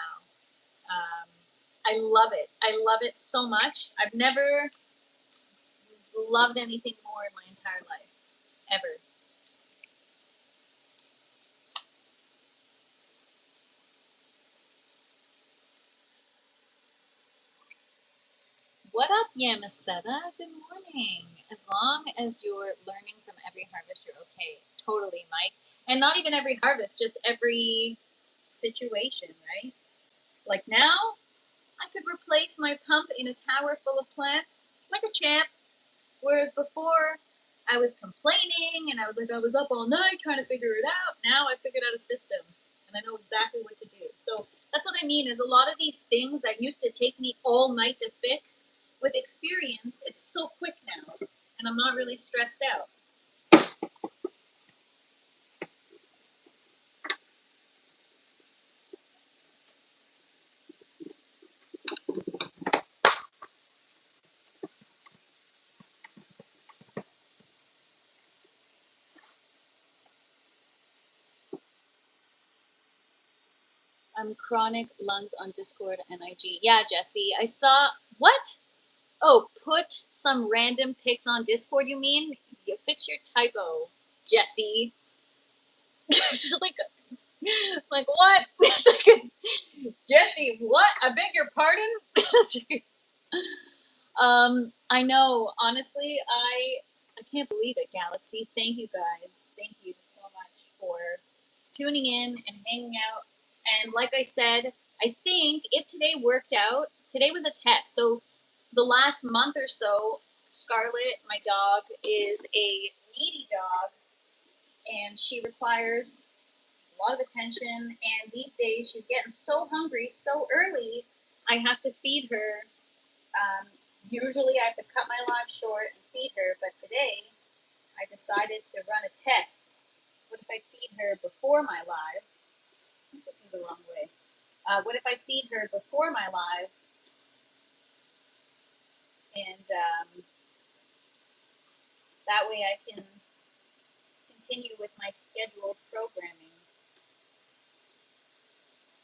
I love it. I love it so much. I've never loved anything more in my entire life, ever. What up, Yamaseta? Good morning. As long as you're learning from every harvest, you're okay. Totally, Mike. And not even every harvest, just every situation, right? Like now, I could replace my pump in a tower full of plants like a champ. Whereas before, I was complaining and I was like, I was up all night trying to figure it out. Now I figured out a system and I know exactly what to do. So that's what I mean is a lot of these things that used to take me all night to fix, with experience, it's so quick now and I'm not really stressed out. Chronic lungs on Discord and IG. Yeah, Jesse, I saw, what? Oh, put some random pics on Discord, you mean? You fix your typo, Jesse. like, like what? Jesse, what? I beg your pardon? I know, honestly, I can't believe it, Galaxy. Thank you guys. Thank you so much for tuning in and hanging out. And like I said, I think if today worked out, today was a test. So the last month or so, Scarlet, my dog, is a needy dog and she requires a lot of attention. And these days she's getting so hungry so early, I have to feed her. Usually I have to cut my live short and feed her, but today I decided to run a test. What if I feed her before my live? I think this is the wrong way. What if I feed her before my live and that way I can continue with my scheduled programming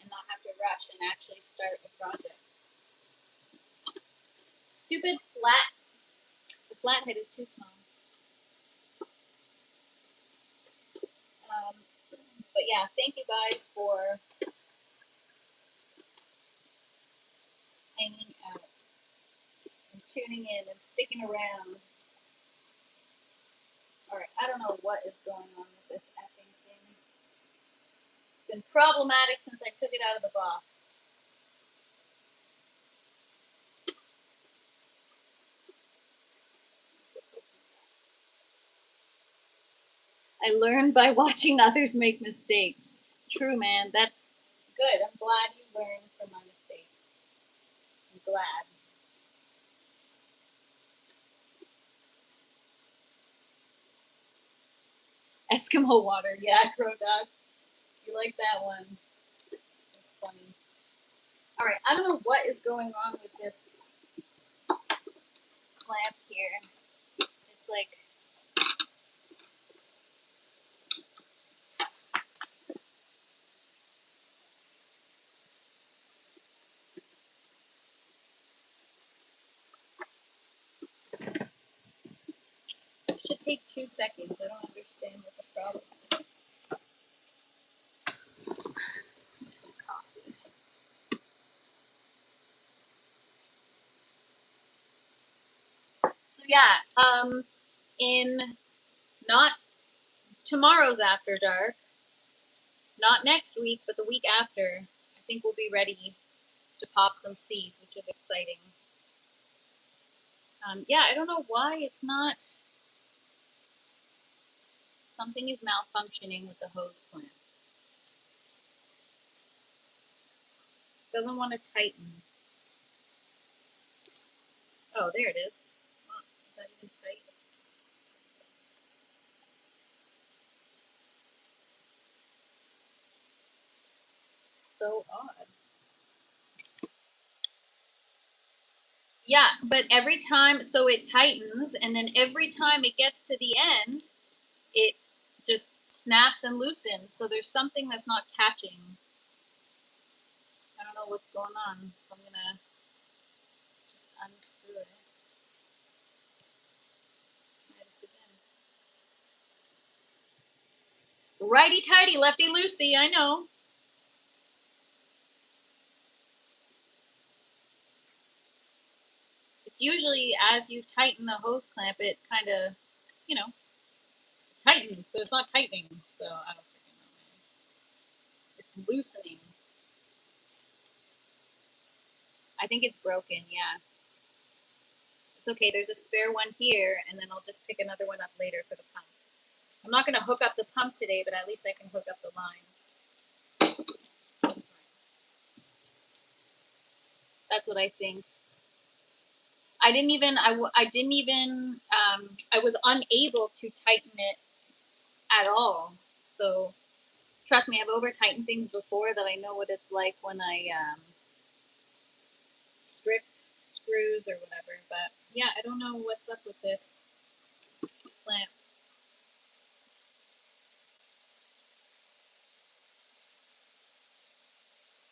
and not have to rush and actually start a project. Stupid flat. The flathead is too small. But yeah, thank you guys for hanging out and tuning in and sticking around. Alright, I don't know what is going on with this effing thing. It's been problematic since I took it out of the box. I learn by watching others make mistakes. True, man. That's good. I'm glad you learned from my mistakes. I'm glad. Eskimo water. Yeah, Crow Dog. You like that one. That's funny. Alright, I don't know what is going on with this clamp here. It's like... It should take 2 seconds. I don't understand what the problem is. Get some coffee. So yeah, in not tomorrow's After Dark, not next week, but the week after, I think we'll be ready to pop some seeds, which is exciting. Yeah, I don't know why it's not. Something is malfunctioning with the hose clamp. Doesn't want to tighten. Oh, there it is. Oh, is that even tight? So odd. Yeah, but every time, so it tightens, and then every time it gets to the end, it just snaps and loosens. So there's something that's not catching. I don't know what's going on, so I'm gonna just unscrew it. Try this again. Righty tighty, lefty loosey, I know. It's usually as you tighten the hose clamp, it kind of, you know, tightens, but it's not tightening, so I don't freaking know, man. It's loosening. I think it's broken, yeah. It's okay, there's a spare one here, and then I'll just pick another one up later for the pump. I'm not going to hook up the pump today, but at least I can hook up the lines. That's what I think. I was unable to tighten it at all. So trust me, I've over tightened things before that I know what it's like when I strip screws or whatever. But yeah, I don't know what's up with this clamp.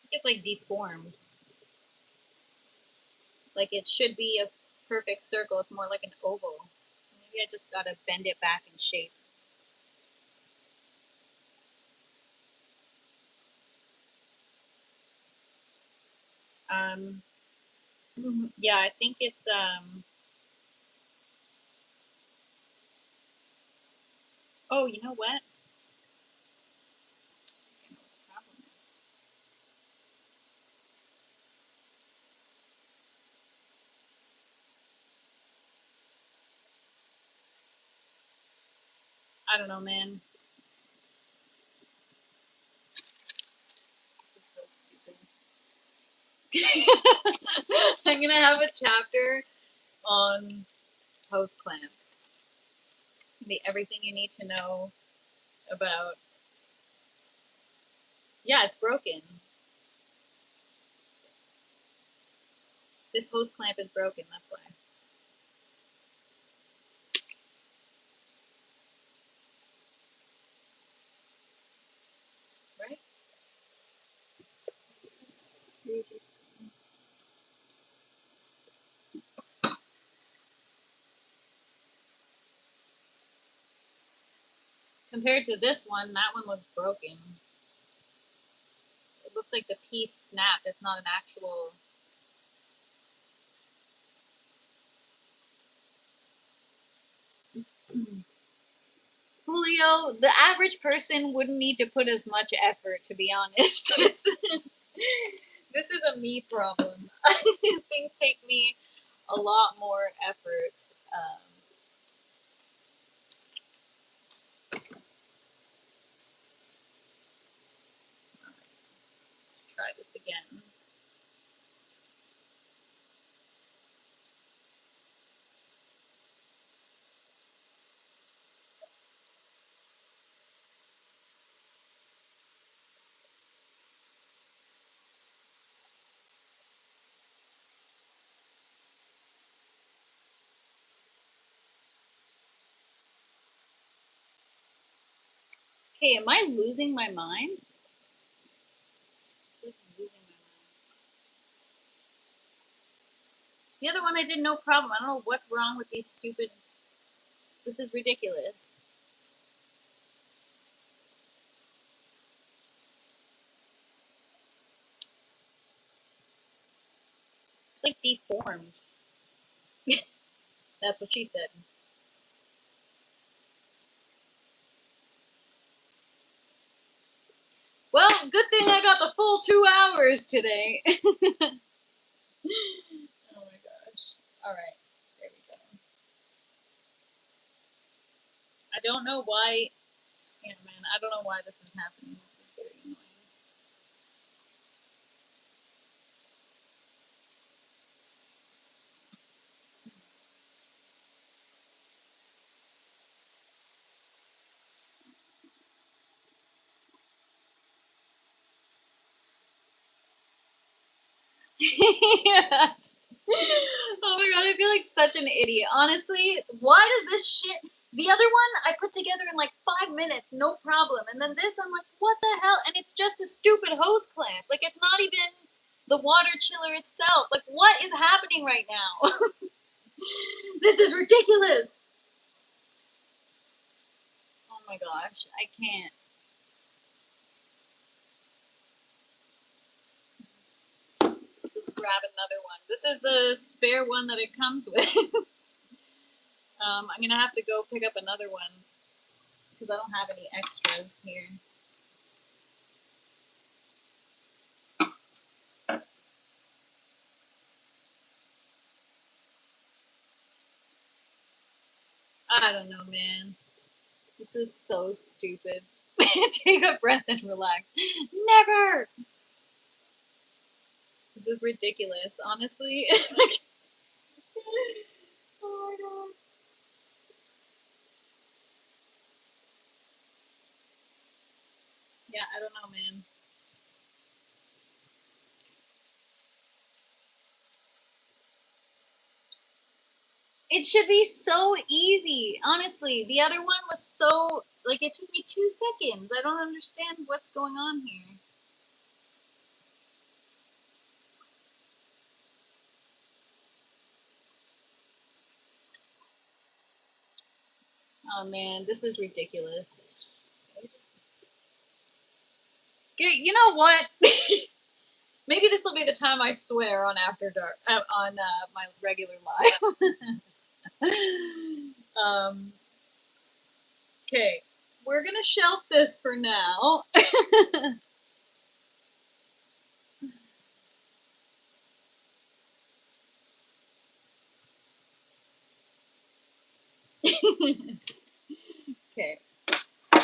I think it's like deformed. Like it should be a perfect circle. It's more like an oval. Maybe I just gotta bend it back in shape. Yeah, I think it's oh, you know what? I know what the problem is. I don't know, man. This is so stupid. I'm gonna have a chapter on hose clamps. It's gonna be everything you need to know about. Yeah, it's broken. This hose clamp is broken, that's why. Right? Compared to this one, that one looks broken. It looks like the piece snapped. It's not an actual... Julio, the average person wouldn't need to put as much effort, to be honest. This is a me problem. Things take me a lot more effort. Try this again. Okay, am I losing my mind? The other one I did no problem. I don't know what's wrong with these stupid... This is ridiculous. It's like deformed. That's what she said. Well, good thing I got the full 2 hours today. Oh my gosh. Alright, there we go. I don't know why... Yeah, man, I don't know why this is happening. This is very annoying. Yeah. Oh my god, I feel like such an idiot. Honestly, why does this shit... The other one I put together in like 5 minutes, no problem. And then this, I'm like, what the hell? And it's just a stupid hose clamp. Like, it's not even the water chiller itself. Like, what is happening right now? This is ridiculous. Oh my gosh, I can't. Just grab another one. This is the spare one that it comes with. I'm gonna have to go pick up another one because I don't have any extras here. I don't know, man. This is so stupid. Take a breath and relax. Never! This is ridiculous, honestly. It's like... Oh my god. Yeah, I don't know, man. It should be so easy, honestly. The other one was so... Like, it took me 2 seconds. I don't understand what's going on here. Oh man, this is ridiculous. You know what? Maybe this will be the time I swear on After Dark, on my regular live. Okay, we're gonna shelf this for now. Okay. Let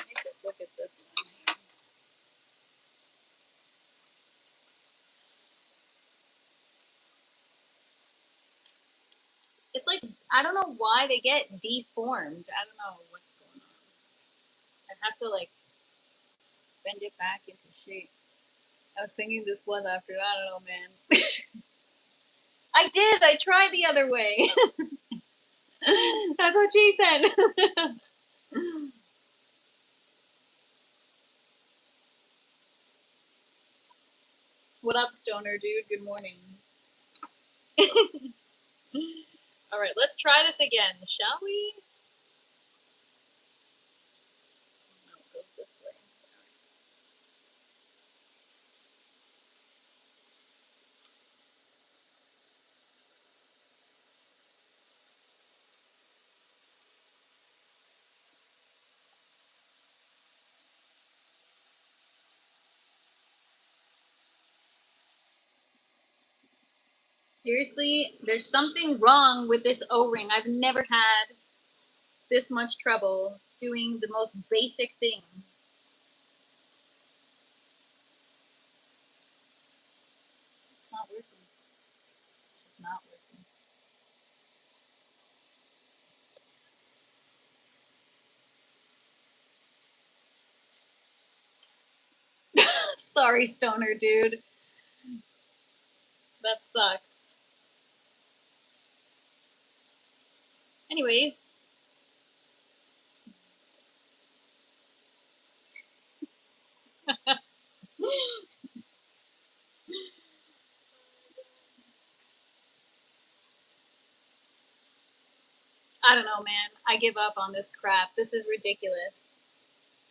me just look at this one here. It's like, I don't know why they get deformed. I don't know what's going on. I have to like bend it back into shape. I was thinking this was after, I don't know, man. I did! I tried the other way. That's what she said. What up, stoner dude? Good morning. Alright, let's try this again, shall we? No, it goes this way. Seriously, there's something wrong with this O-ring. I've never had this much trouble doing the most basic thing. It's not working. It's just not working. Sorry, stoner dude. That sucks. Anyways. I don't know, man. I give up on this crap. This is ridiculous.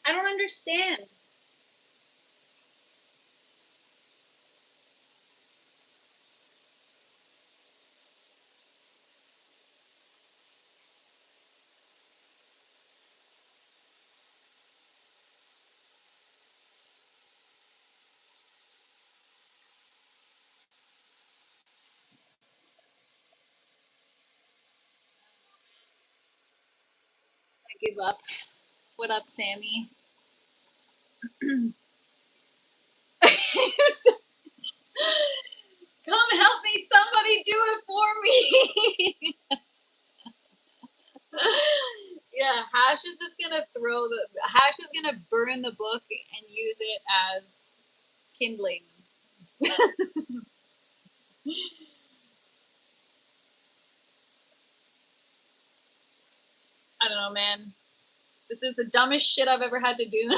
I don't understand. I give up. What up, Sammy? Come help me, somebody do it for me. Yeah, Hash is just gonna Hash is gonna burn the book and use it as kindling. I don't know, man. This is the dumbest shit I've ever had to do.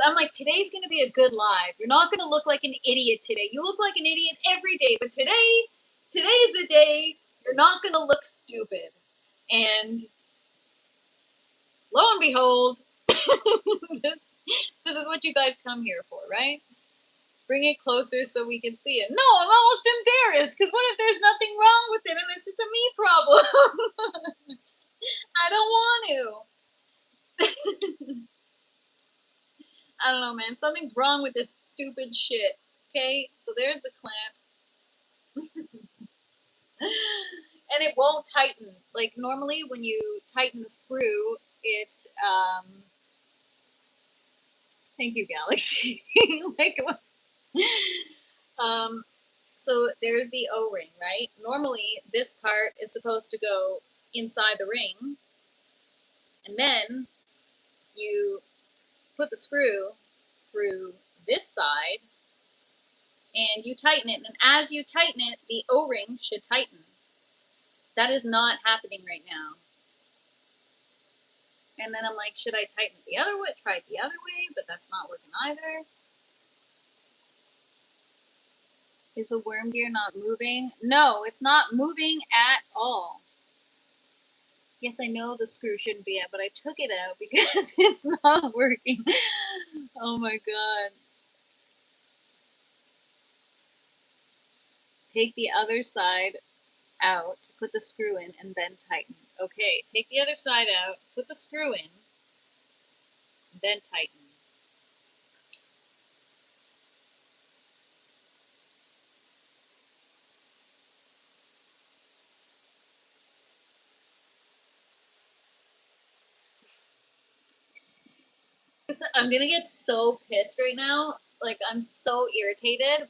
I'm like, today's gonna be a good live. You're not gonna look like an idiot today. You look like an idiot every day, but today's the day you're not gonna look stupid. And lo and behold, this is what you guys come here for, right? Bring it closer so we can see it. No, I'm almost embarrassed, because what if there's nothing wrong with it and it's just a me problem? I don't want to. I don't know, man. Something's wrong with this stupid shit. Okay, so there's the clamp. And it won't tighten. Like, normally when you tighten the screw, it, thank you, Galaxy. Like, so there's the O-ring, right? Normally, this part is supposed to go inside the ring, and then you put the screw through this side, and you tighten it, and as you tighten it, the O-ring should tighten. That is not happening right now. And then I'm like, should I tighten it the other way? Try it the other way, but that's not working either. Is the worm gear not moving? No, it's not moving at all. Yes, I know the screw shouldn't be out, but I took it out because it's not working. Oh my god. Take the other side out, put the screw in, and then tighten. Okay, take the other side out, put the screw in, and then tighten. I'm gonna get so pissed right now. Like, I'm so irritated.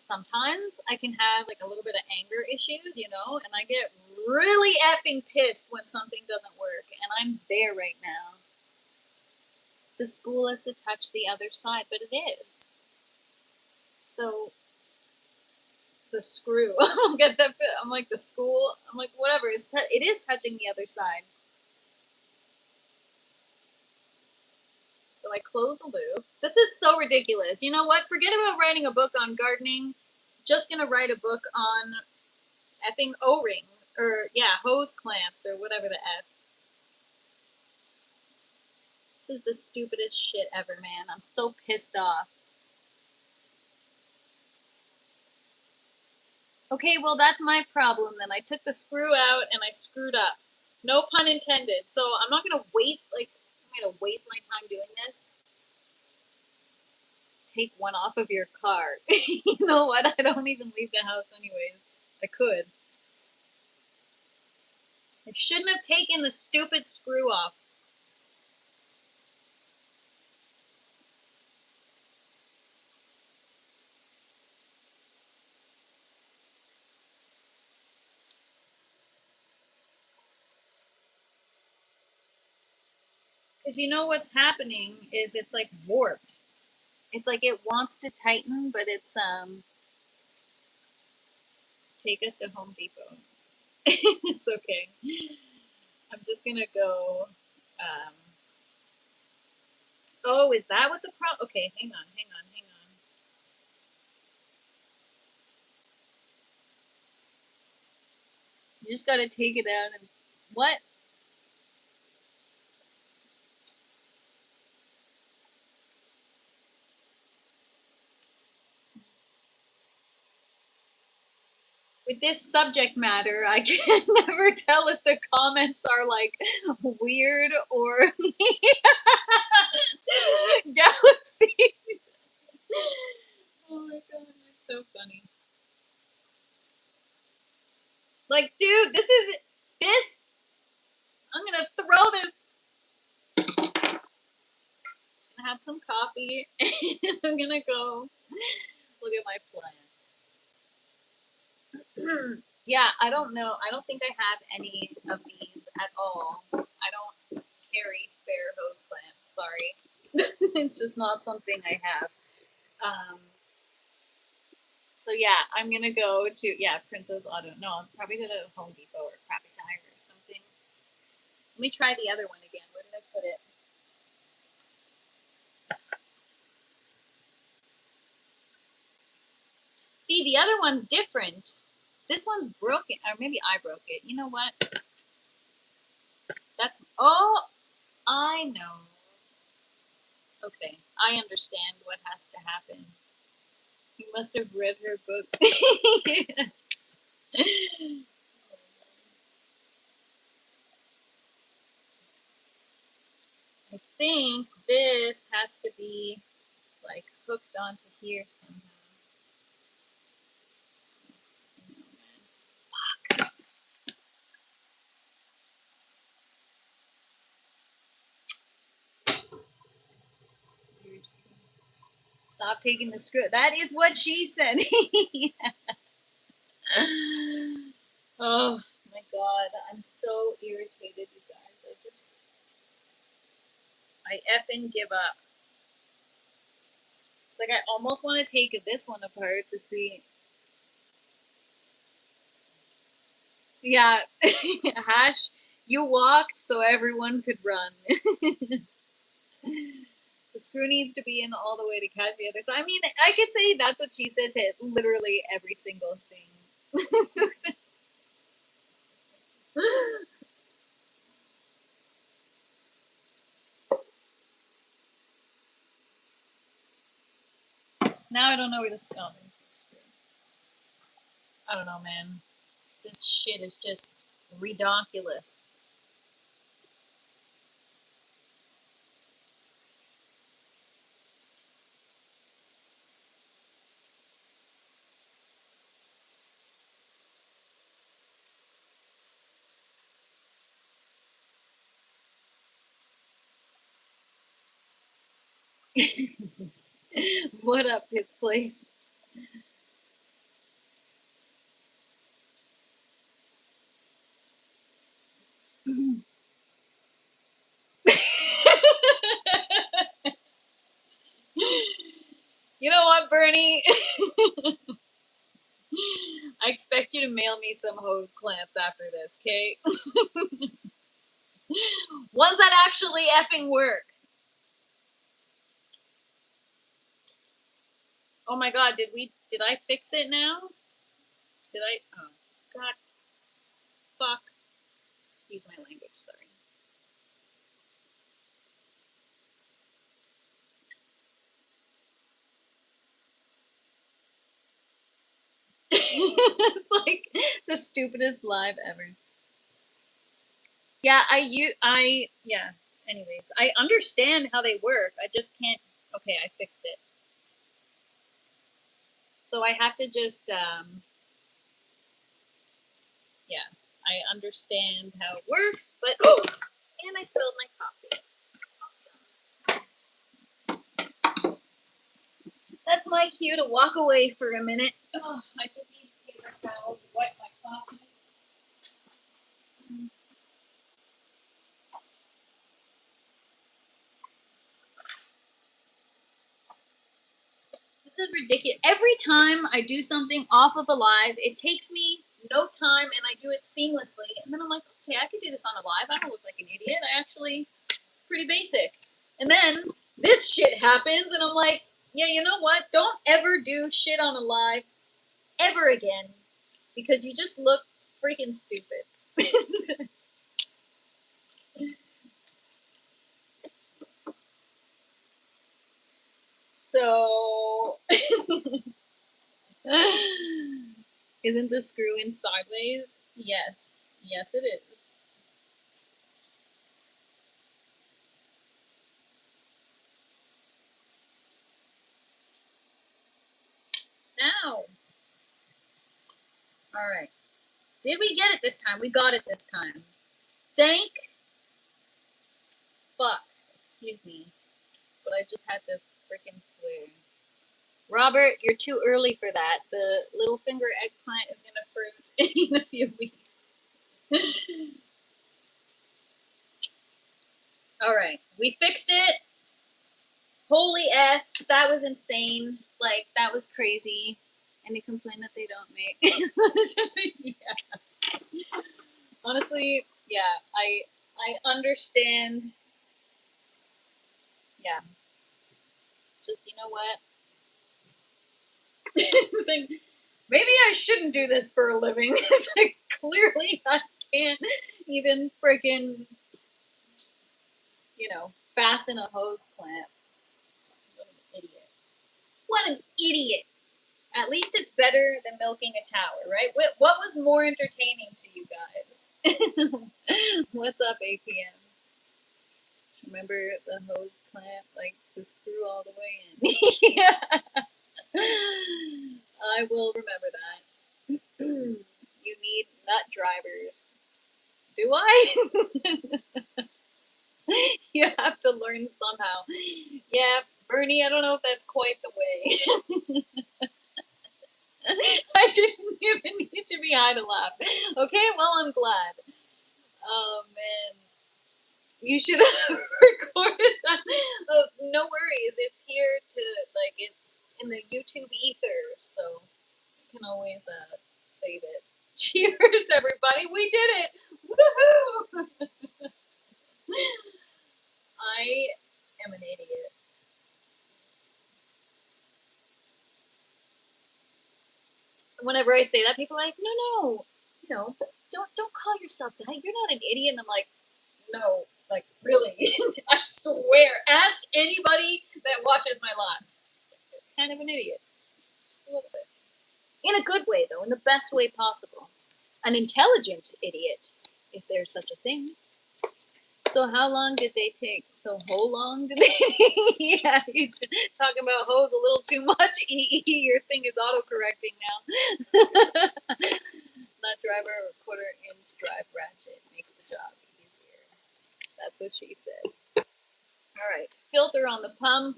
Sometimes I can have like a little bit of anger issues, you know, and I get really effing pissed when something doesn't work, and I'm there right now. The school is to touch the other side, but it is. So the screw, I don't get that. I'm like, the school. I'm like, whatever. It is touching the other side. So I close the loop. This is so ridiculous. You know what? Forget about writing a book on gardening. Just gonna write a book on effing O-ring, or yeah, hose clamps, or whatever the F. This is the stupidest shit ever, man. I'm so pissed off. Okay, well, that's my problem then. I took the screw out and I screwed up. No pun intended. So I'm not gonna waste, like, I'm gonna waste my time doing this. Take one off of your car. You know what? I don't even leave the house anyways. I could. I shouldn't have taken the stupid screw off. Because you know what's happening is it's like warped. It's like it wants to tighten, but it's take us to Home Depot. It's okay. I'm just gonna go. Oh, is that what the problem? Okay, hang on. You just gotta take it out and what? With this subject matter, I can never tell if the comments are like weird or galaxies. Oh my god, they're so funny. Like, dude, this. I'm gonna throw this. I'm gonna have some coffee and I'm gonna go look at my plants. Yeah, I don't know. I don't think I have any of these at all. I don't carry spare hose clamps. Sorry. It's just not something I have. So yeah, I'm gonna go to Princess Auto. No, I'll probably go to Home Depot or Crappy Tire or something. Let me try the other one again. Where did I put it? See, the other one's different. This one's broken, or maybe I broke it. You know what? That's, oh, I know. Okay, I understand what has to happen. You must have read her book. I think this has to be like hooked onto here somehow. Stop taking the screw. That is what she said. Oh my god, I'm so irritated, you guys. I effing give up. It's like I almost want to take this one apart to see. Yeah, hash. You walked so everyone could run. The screw needs to be in all the way to catch the other side. I mean, I could say that's what she said to literally every single thing. Now I don't know where the scum is. I don't know, man. This shit is just redonkulous. What up, Pitts Place? You know what, Bernie? I expect you to mail me some hose clamps after this, okay? Ones that actually effing work. Oh my god, did I fix it now? Did I? Oh, god. Fuck. Excuse my language, sorry. It's like the stupidest live ever. Yeah, anyways, I understand how they work. I just can't, okay, I fixed it. So I have to just, yeah, I understand how it works, but, oh, and I spilled my coffee. Awesome. That's my cue to walk away for a minute. Oh, I just need paper towels to wipe my coffee. This is ridiculous. Every time I do something off of a live, it takes me no time and I do it seamlessly. And then I'm like, okay, I could do this on a live. I don't look like an idiot. It's pretty basic. And then this shit happens and I'm like, yeah, you know what? Don't ever do shit on a live ever again because you just look freaking stupid. So, isn't the screw in sideways? Yes. Yes, it is. Ow. Alright. Did we get it this time? We got it this time. Thank fuck. Excuse me. But I just had to freaking swear. Robert, you're too early for that. The little finger eggplant is gonna fruit in a few weeks. Alright. We fixed it. Holy F. That was insane. Like, that was crazy. And they complain that they don't make. Yeah. Honestly, yeah, I understand. Yeah. It's just, you know what? It's like, maybe I shouldn't do this for a living. It's like, clearly I can't even freaking, you know, fasten a hose clamp. What an idiot. What an idiot. At least it's better than milking a tower, right? What was more entertaining to you guys? What's up, APM? Remember the hose clamp, like the screw all the way in? Yeah. I will remember that. You need nut drivers. Do I? You have to learn somehow. Yeah, Bernie, I don't know if that's quite the way. I didn't even need to be high to laugh. Okay, well, I'm glad. Oh, man. You should have recorded that. Oh, no worries. It's here to, like, it's in the YouTube ether, so you can always save it. Cheers, everybody. We did it. Woohoo! I am an idiot. Whenever I say that, people are like, no, you know, don't call yourself that. You're not an idiot. And I'm like, no, like, really. I swear. Ask anybody that watches my lives. You're kind of an idiot. A little bit. In a good way, though, in the best way possible. An intelligent idiot, if there's such a thing. So how long did they take? So how long did they? Yeah, you're talking about hose a little too much. Your thing is auto-correcting now. Nut driver or quarter-inch drive ratchet makes the job easier. That's what she said. All right, filter on the pump.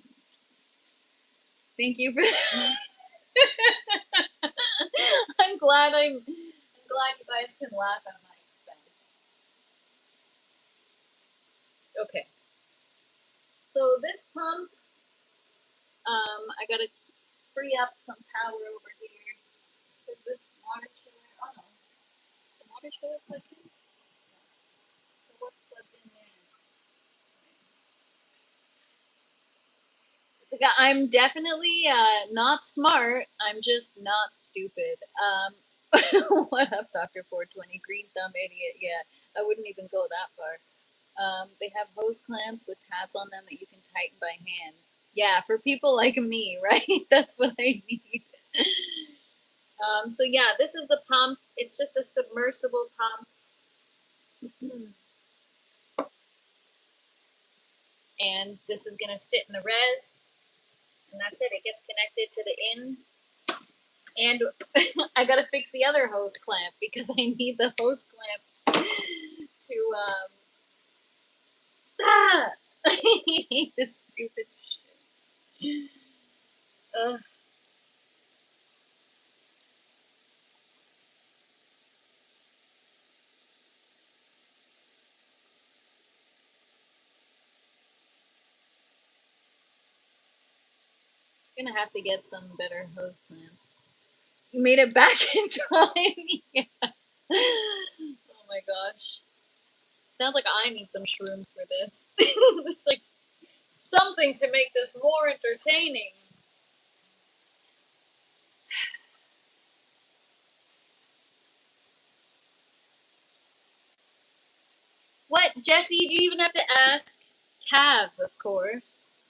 Thank you for. I'm glad you guys can laugh at my expense. Okay. So this pump, I gotta free up some power over here. Is this water chiller? Oh no. The water chiller plugged in? So what's plugged in there? I'm definitely not smart. I'm just not stupid. What up, Dr. 420? Green thumb idiot. Yeah, I wouldn't even go that far. They have hose clamps with tabs on them that you can tighten by hand. Yeah, for people like me, right? That's what I need. So yeah, this is the pump. It's just a submersible pump. And this is going to sit in the res. And that's it. It gets connected to the in. And I got to fix the other hose clamp because I need the hose clamp to... I hate this stupid shit. Ugh. Gonna have to get some better hose clamps. You made it back in time. Yeah. Oh my gosh. Sounds like I need some shrooms for this. It's like something to make this more entertaining. What, Jesse? Do you even have to ask? Calves, of course.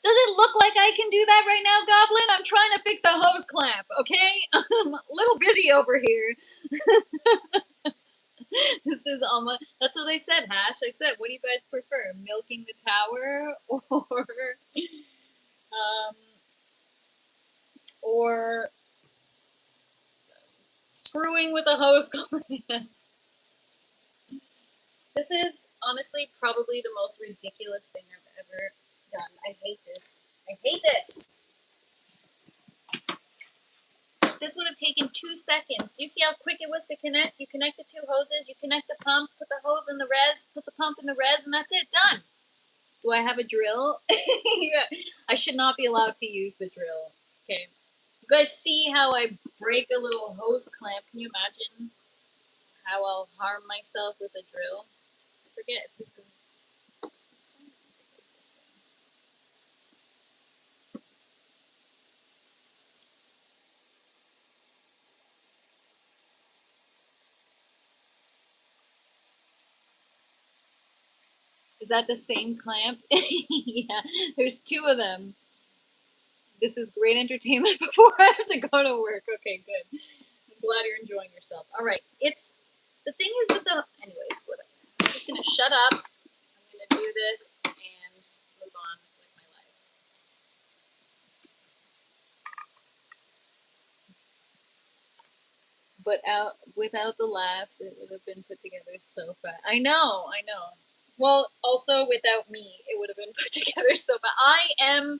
Does it look like I can do that right now, Goblin? I'm trying to fix a hose clamp, okay? I'm a little busy over here. This is almost, that's what I said, Hash. I said, what do you guys prefer? Milking the tower or screwing with a hose clamp? This is honestly probably the most ridiculous thing I've ever done. I hate this. I hate this. This would have taken 2 seconds. Do you see how quick it was to connect? You connect the 2 hoses, you connect the pump, put the hose in the res, put the pump in the res, and that's it. Done. Do I have a drill? Yeah. I should not be allowed to use the drill. Okay. You guys see how I break a little hose clamp? Can you imagine how I'll harm myself with a drill? I forget if this goes this way. Is that the same clamp? Yeah, there's 2 of them. This is great entertainment before I have to go to work. Okay, good. I'm glad you're enjoying yourself. All right, it's the thing is with the anyways, whatever. I'm just gonna shut up. I'm gonna do this and move on with my life. But without the laughs, it would have been put together so fast. I know. Well, also without me, it would have been put together so fast. I am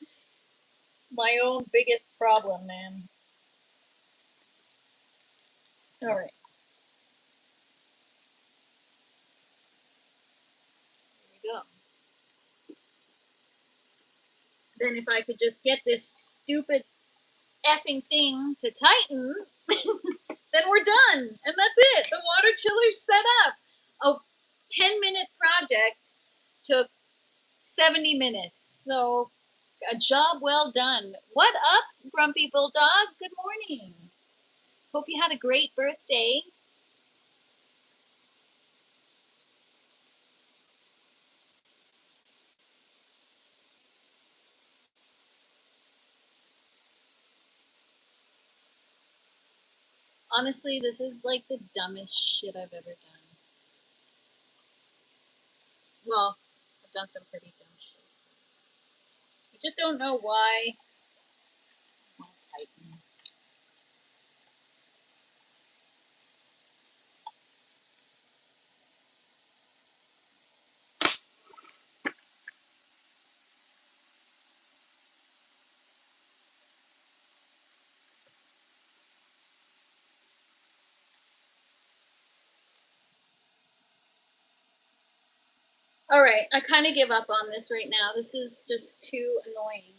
my own biggest problem, man. All right. There we go. Then if I could just get this stupid effing thing to tighten, then we're done. And that's it. The water chiller's set up. A 10-minute project took 70 minutes. So a job well done. What up, Grumpy Bulldog? Good morning. Hope you had a great birthday. Honestly, this is like the dumbest shit I've ever done. Well, I've done some pretty dumb shit. I just don't know why. I'll tighten. All right, I kind of give up on this right now. This is just too annoying.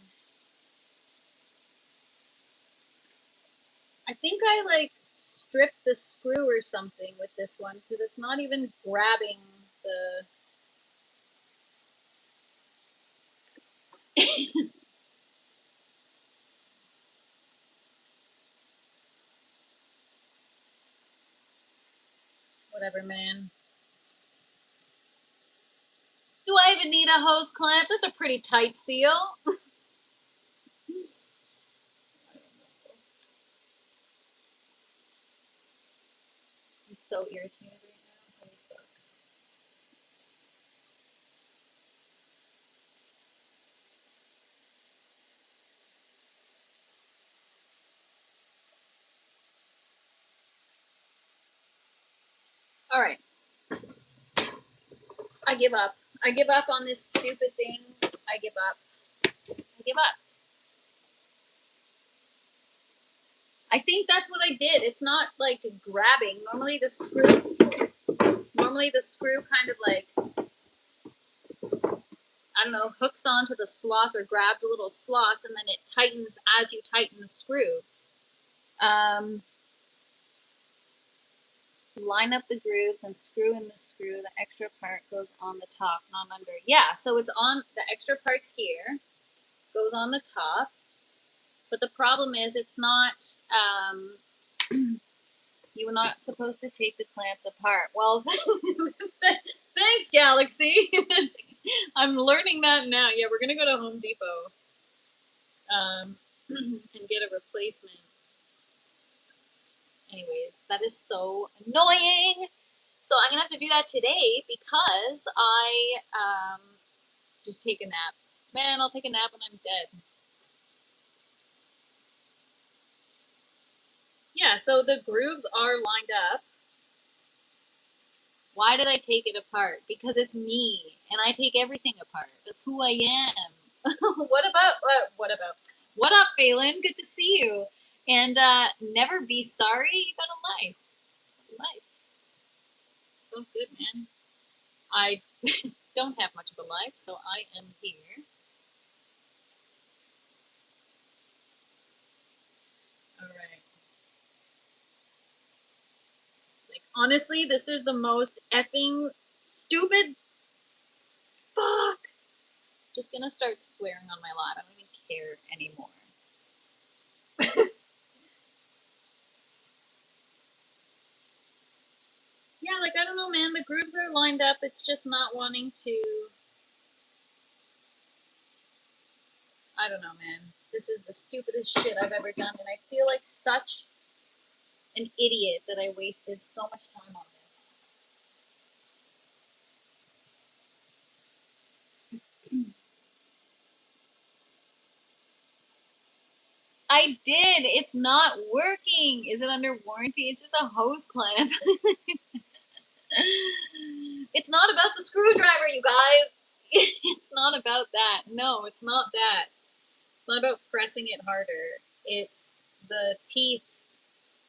I think I like stripped the screw or something with this one because it's not even grabbing the. Whatever, man. Do I even need a hose clamp? It's a pretty tight seal. I'm so irritated right now. Holy fuck. All right. I give up. I give up on this stupid thing. I give up. I give up. I think that's what I did. It's not like grabbing. Normally the screw kind of like, I don't know, hooks onto the slots or grabs a little slots and then it tightens as you tighten the screw. Line up the grooves and screw in the screw. The extra part goes on the top, not under. Yeah, so it's on, the extra part's here, goes on the top. But the problem is it's not, you were not supposed to take the clamps apart. Well, thanks, Galaxy. I'm learning that now. Yeah, we're going to go to Home Depot and get a replacement. Anyways, that is so annoying. So I'm going to have to do that today because I just take a nap. Man, I'll take a nap when I'm dead. Yeah, so the grooves are lined up. Why did I take it apart? Because it's me, and I take everything apart. That's who I am. What up, Phelan? Good to see you. And never be sorry. You got a life. Life. So good, man. I don't have much of a life, so I am here. All right. Like, honestly, this is the most effing stupid. Fuck. Just gonna start swearing on my live. I don't even care anymore. Yeah, like, I don't know, man. The grooves are lined up. It's just not wanting to. I don't know, man. This is the stupidest shit I've ever done, and I feel like such an idiot that I wasted so much time on this. I did. It's not working. Is it under warranty? It's just a hose clamp. It's not about the screwdriver, you guys. It's not about that. No, it's not that. It's not about pressing it harder. It's the teeth.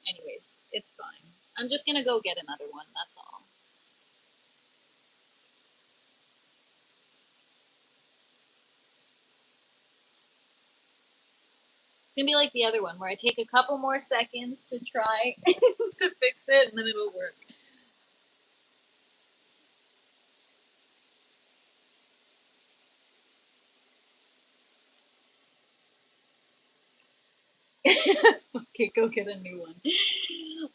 Anyways, it's fine. I'm just gonna go get another one, that's all. It's gonna be like the other one, where I take a couple more seconds to try to fix it, and then it'll work. Okay, go get a new one.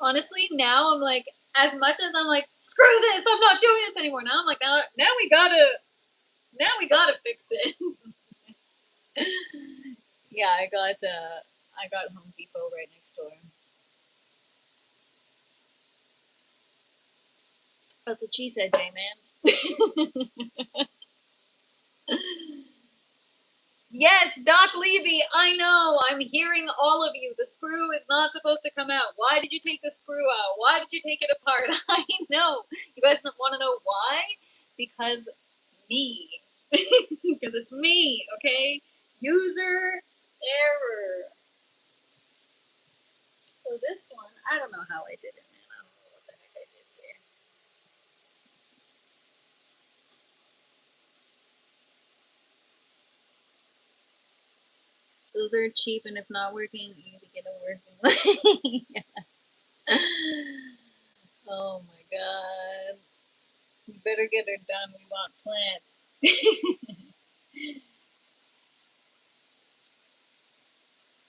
Honestly, now I'm like, as much as I'm like, screw this, I'm not doing this anymore. Now I'm like, now we gotta fix it. Yeah, I got Home Depot right next door. That's what she said, J-Man. Yes, Doc Levy, I know. I'm hearing all of you. The screw is not supposed to come out. Why did you take the screw out? Why did you take it apart? I know. You guys want to know why? Because me. Because it's me, okay? User error. So this one, I don't know how I did it, man. I don't know what the heck I did here. Those are cheap, and if not working, easy to get a working. Yeah. Oh my god. You better get her done. We want plants.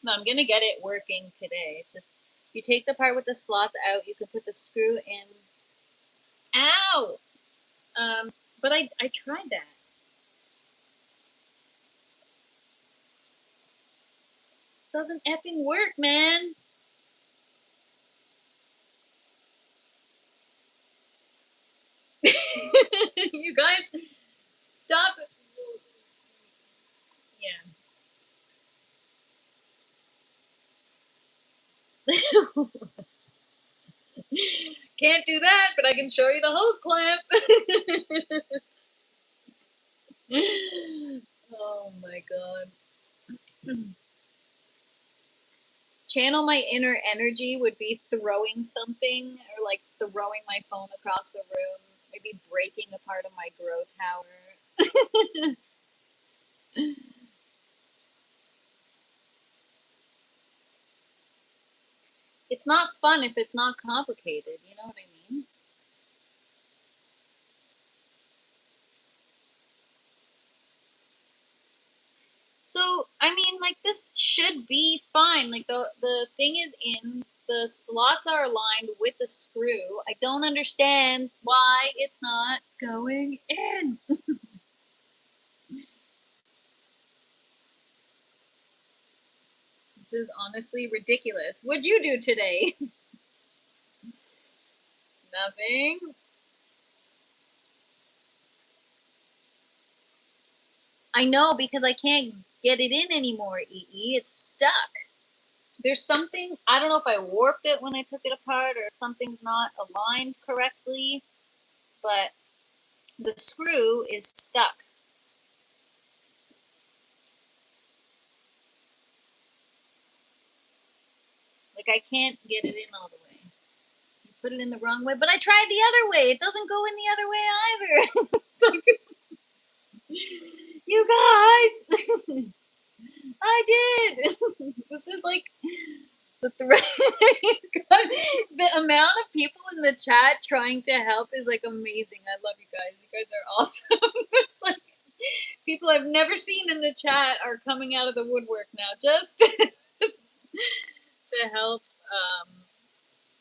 No, I'm gonna get it working today. Just you take the part with the slots out. You can put the screw in. Ow! But I tried that. Doesn't effing work, man. You guys, stop. Yeah. Can't do that, but I can show you the hose clamp. Oh my god. Channel my inner energy would be throwing something, or like throwing my phone across the room, maybe breaking a part of my grow tower. It's not fun if it's not complicated, you know what I mean? So, I mean, like, this should be fine. Like, the thing is in, the slots are aligned with the screw. I don't understand why it's not going in. This is honestly ridiculous. What'd you do today? Nothing. I know, because I can't get it in anymore, EE. It's stuck. There's something, I don't know if I warped it when I took it apart or if something's not aligned correctly, but the screw is stuck. Like, I can't get it in all the way. You put it in the wrong way, but I tried the other way. It doesn't go in the other way either. It's like, you guys, I did. This is like the the amount of people in the chat trying to help is like amazing. I love you guys. You guys are awesome. It's like people I've never seen in the chat are coming out of the woodwork now just to help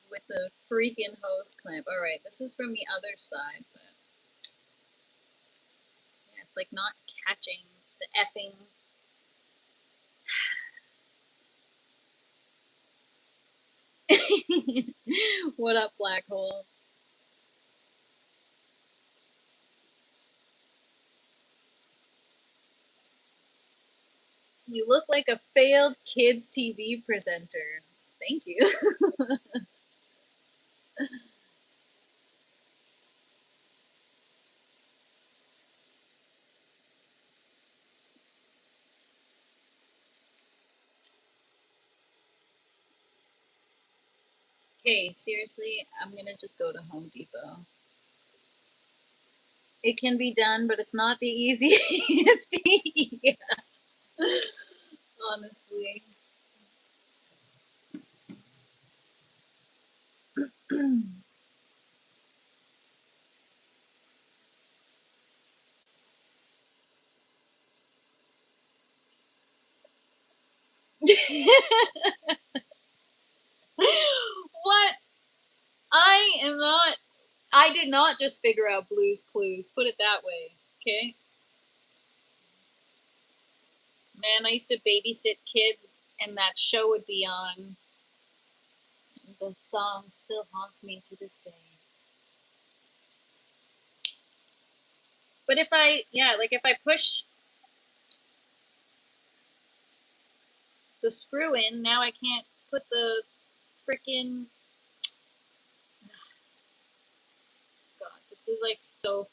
with the freaking hose clamp. All right, this is from the other side, but yeah, it's like not catching the effing. What up, black hole? You look like a failed kids TV presenter. Thank you. Okay, seriously, I'm gonna just go to Home Depot. It can be done, but it's not the easiest. Yeah. Honestly. What? I did not just figure out Blue's Clues. Put it that way, okay? Man, I used to babysit kids, and that show would be on. The song still haunts me to this day. But if I, yeah, like if I push the screw in, now I can't put the freaking. God, this is like so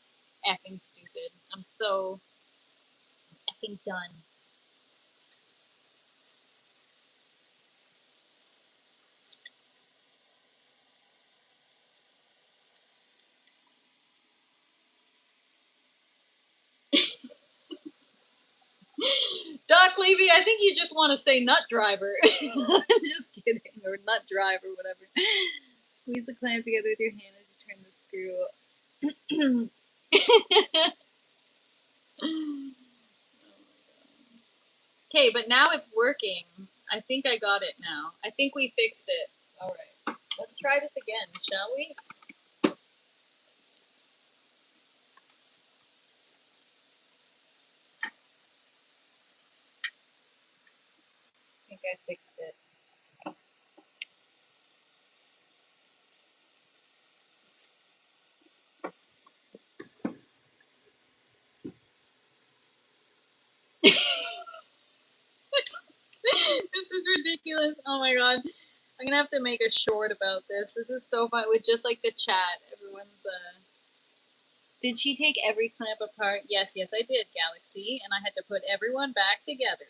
effing stupid. I'm so effing done. Doc Levy, I think you just want to say nut driver. Just kidding, or nut drive or whatever. Squeeze the clamp together with your hand as you turn the screw. Okay, but now it's working. I think I got it now. I think we fixed it. All right, let's try this again, shall we? I think I fixed it. This is ridiculous. Oh my god. I'm gonna have to make a short about this. This is so fun with just like the chat. Everyone's Did she take every clamp apart? Yes, yes I did, Galaxy, and I had to put everyone back together.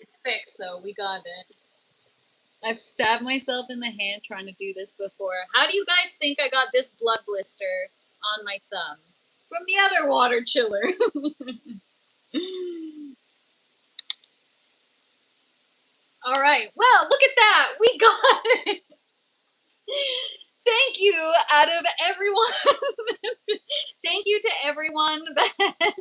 It's fixed though, we got it. I've stabbed myself in the hand trying to do this before. How do you guys think I got this blood blister on my thumb? From the other water chiller. All right. Well, look at that. We got it. Thank you out of everyone. Thank you to everyone that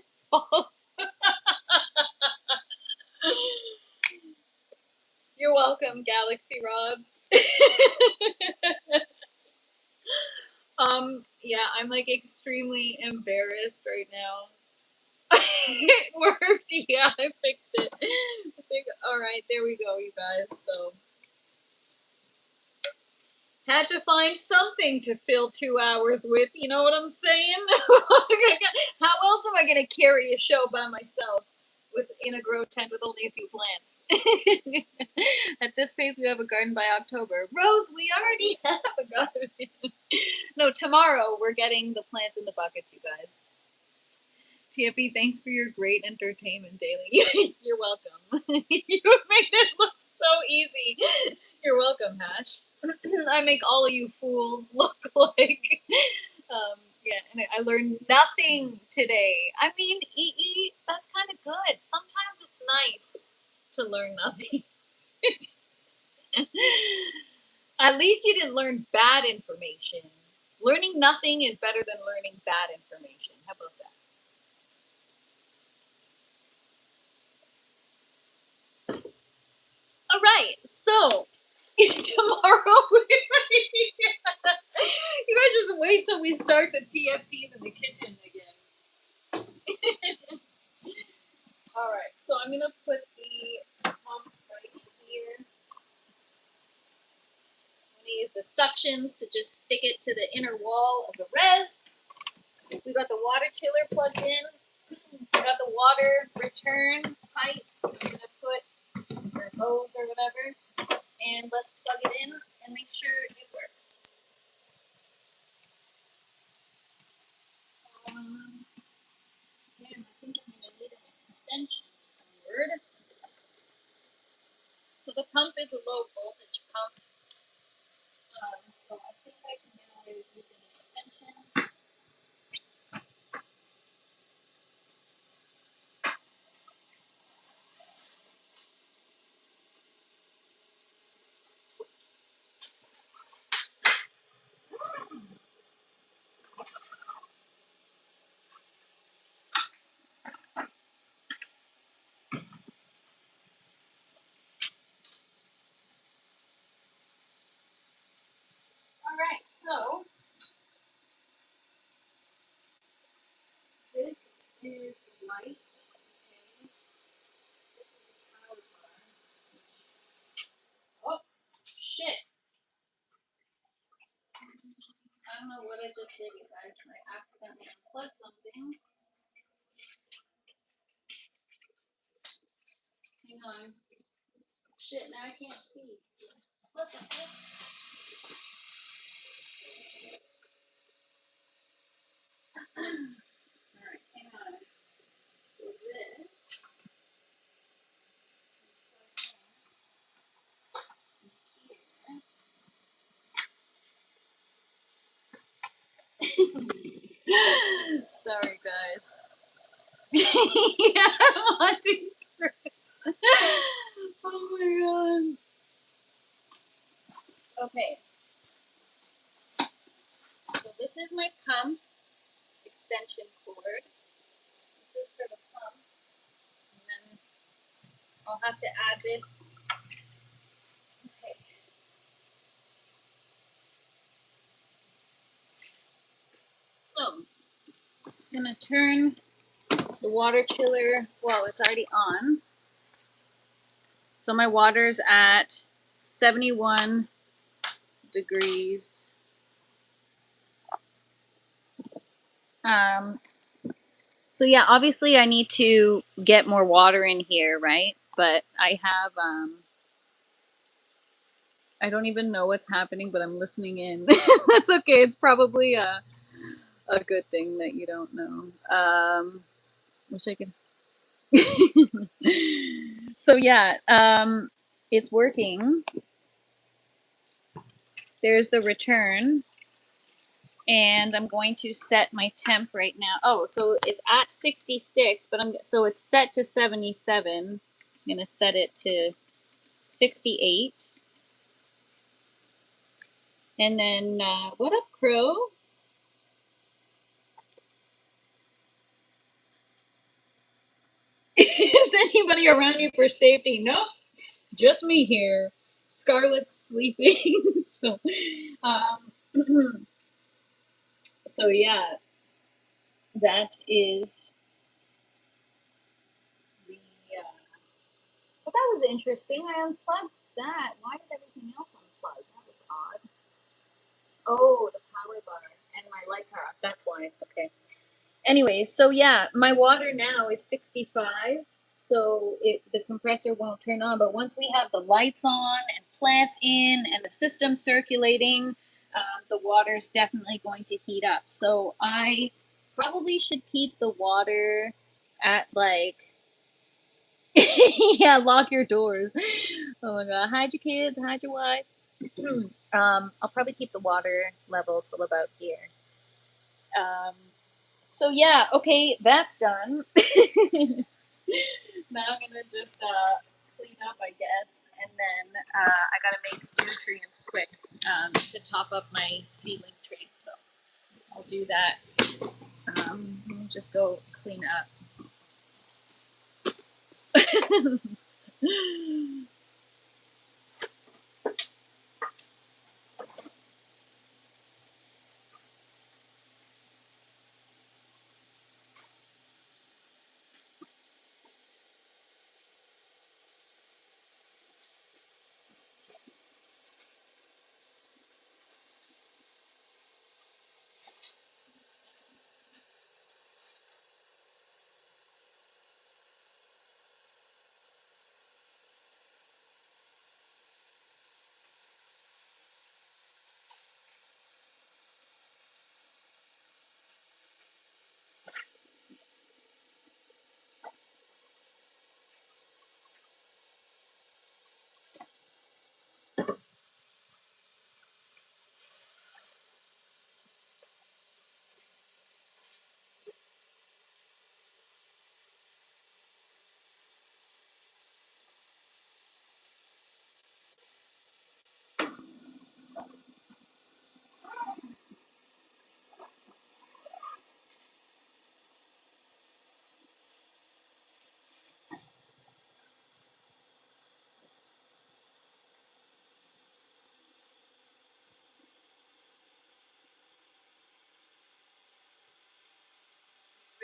You're welcome, Galaxy Rods. Yeah, I'm like extremely embarrassed right now. It worked. Yeah, I fixed it. All right, there we go, you guys. So had to find something to fill 2 hours with. You know what I'm saying? How else am I gonna carry a show by myself in a grow tent with only a few plants? At this pace, we have a garden by October. Rose, we already have a garden. No, tomorrow we're getting the plants in the buckets, you guys. TFB, thanks for your great entertainment daily. You're welcome. You made it look so easy. You're welcome, Hash. I make all of you fools look like. Yeah, and I learned nothing today. I mean, EE, that's kind of good. Sometimes it's nice to learn nothing. At least you didn't learn bad information. Learning nothing is better than learning bad information. How about that? All right, so tomorrow, you guys just wait till we start the TFPs in the kitchen again. All right, so I'm gonna put the pump right here. I'm gonna use the suctions to just stick it to the inner wall of the res. We got the water chiller plugged in. We got the water return pipe. I'm gonna put our hose or whatever, and let's plug it in and make sure it works. Damn, I think I'm gonna need an extension cord. So the pump is a low voltage pump. So I think I can get away with using an extension. Alright, so this is the lights. Okay. This is the power bar. Oh, shit. I don't know what I just did, you guys. I accidentally unplugged something. Hang on. Shit, now I can't see. What the heck? Alright, hang on. So this. Sorry, guys. Yeah, I'm watching Chris. Oh my god. Okay. So this is my pump extension cord. This is for the pump. And then I'll have to add this. Okay. So I'm gonna turn the water chiller. Well, it's already on. So my water's at 71 degrees. So yeah, obviously I need to get more water in here, right? But I have, I don't even know what's happening, but I'm listening in. That's okay. It's probably a good thing that you don't know. Wish I could. So yeah, it's working. there's the return. And I'm going to set my temp right now. Oh, so it's at 66, but so it's set to 77. I'm going to set it to 68. And then, what up, Crow? Is anybody around you for safety? Nope, just me here. Scarlett's sleeping. So, so yeah, that is the. Well, that was interesting. I unplugged that. Why did everything else unplug? That was odd. Oh, the power bar and my lights are off. That's why. Okay. Anyways, so yeah, my water now is 65, so the compressor won't turn on. But once we have the lights on and plants in and the system circulating, the water's definitely going to heat up. So I probably should keep the water at like, yeah, lock your doors. Oh my god, hide your kids, hide your wife. I'll probably keep the water level till about here. So yeah, okay, that's done. Now I'm gonna just clean up, I guess, and then I gotta make nutrients quick to top up my seedling trays. So I'll do that. Let me just go clean up.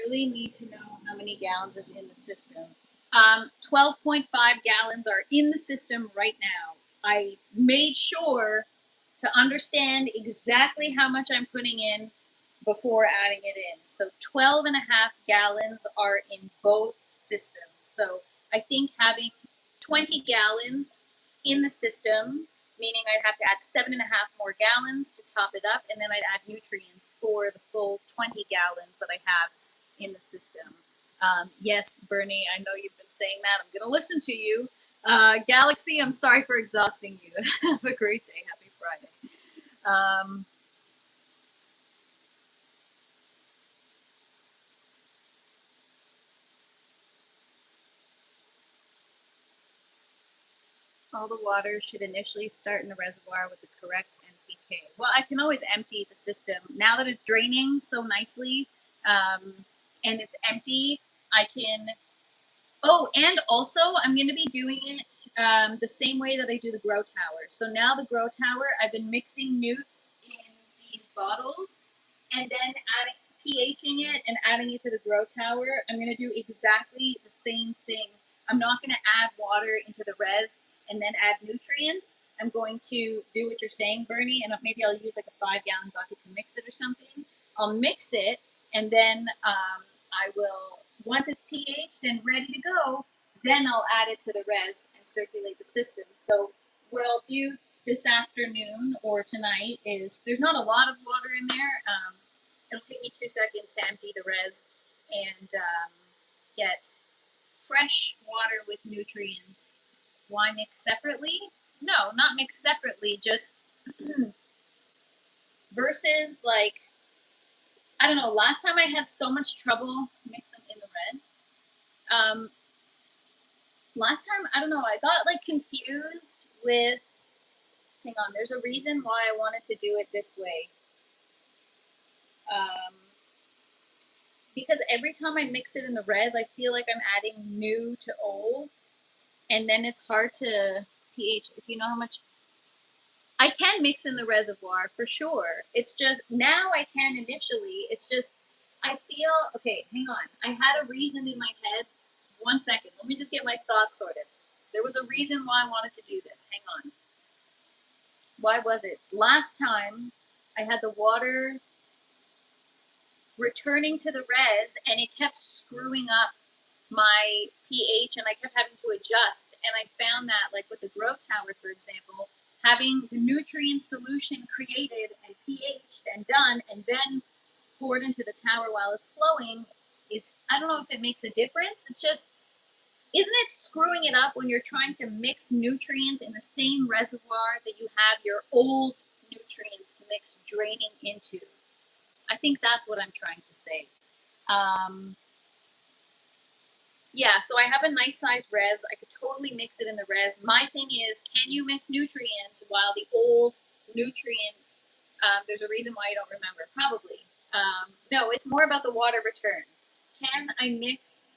Really need to know how many gallons is in the system. 12.5 gallons are in the system right now. I made sure to understand exactly how much I'm putting in before adding it in. So 12.5 gallons are in both systems. So I think having 20 gallons in the system, meaning I'd have to add 7.5 more gallons to top it up, and then I'd add nutrients for the full 20 gallons that I have in the system. Yes, Bernie, I know you've been saying that. I'm going to listen to you. Galaxy, I'm sorry for exhausting you. Have a great day. Happy Friday. All the water should initially start in the reservoir with the correct NPK. Well, I can always empty the system. Now that it's draining so nicely and it's empty, I can. Oh, and also I'm going to be doing it the same way that I do the grow tower. So now the grow tower, I've been mixing newts in these bottles and then pHing it and adding it to the grow tower. I'm going to do exactly the same thing. I'm not going to add water into the res and then add nutrients. I'm going to do what you're saying, Bernie, and maybe I'll use like a 5-gallon bucket to mix it or something. I'll mix it and then I will, once it's pH'd and ready to go, then I'll add it to the res and circulate the system. So what I'll do this afternoon or tonight is, there's not a lot of water in there. It'll take me 2 seconds to empty the res and get fresh water with nutrients. Why mix separately? No, not mix separately, just versus like, I don't know, last time I had so much trouble mix them in the res. Last time, I don't know, I got like confused with, hang on, there's a reason why I wanted to do it this way. Because every time I mix it in the res, I feel like I'm adding new to old, and then it's hard to pH. If you know how much, I can mix in the reservoir for sure. It's just, now I can initially, it's just, I feel, okay, hang on. I had a reason in my head. 1 second, let me just get my thoughts sorted. There was a reason why I wanted to do this. Hang on. Why was it? Last time I had the water returning to the res and it kept screwing up my pH and I kept having to adjust. And I found that, like with the grow tower, for example, having the nutrient solution created and pH'd and done and then poured into the tower while it's flowing is, I don't know if it makes a difference. It's just, isn't it screwing it up when you're trying to mix nutrients in the same reservoir that you have your old nutrients mix draining into? I think that's what I'm trying to say. Yeah, so I have a nice size res. I could totally mix it in the res. My thing is, can you mix nutrients while the old nutrient, there's a reason why you don't remember, probably. No, it's more about the water return. Can I mix,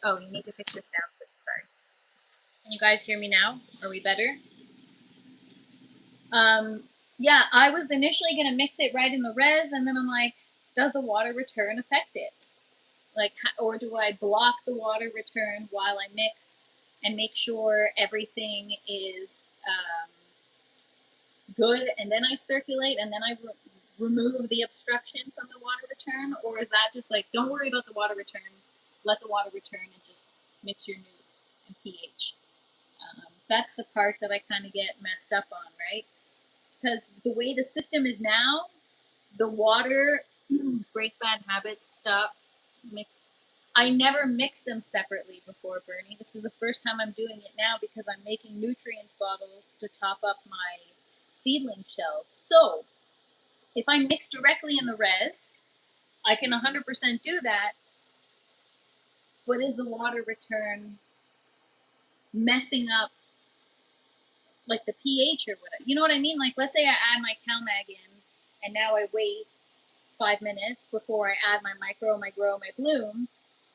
oh, you need to fix your sound, please, sorry. Can you guys hear me now? Are we better? Yeah, I was initially going to mix it right in the res, and then I'm like, does the water return affect it? Like, or do I block the water return while I mix and make sure everything is good, and then I circulate, and then I remove the obstruction from the water return? Or is that just like, don't worry about the water return, let the water return and just mix your nutes and pH? That's the part that I kind of get messed up on, right? Because the way the system is now, the water, break bad habits, stop, mix. I never mixed them separately before, Bernie. This is the first time I'm doing it now because I'm making nutrients bottles to top up my seedling shelves. So if I mix directly in the res, I can 100% do that. But is the water return messing up like the pH or whatever? You know what I mean? Like, let's say I add my CalMag in and now I wait 5 minutes before I add my micro, my grow, my bloom.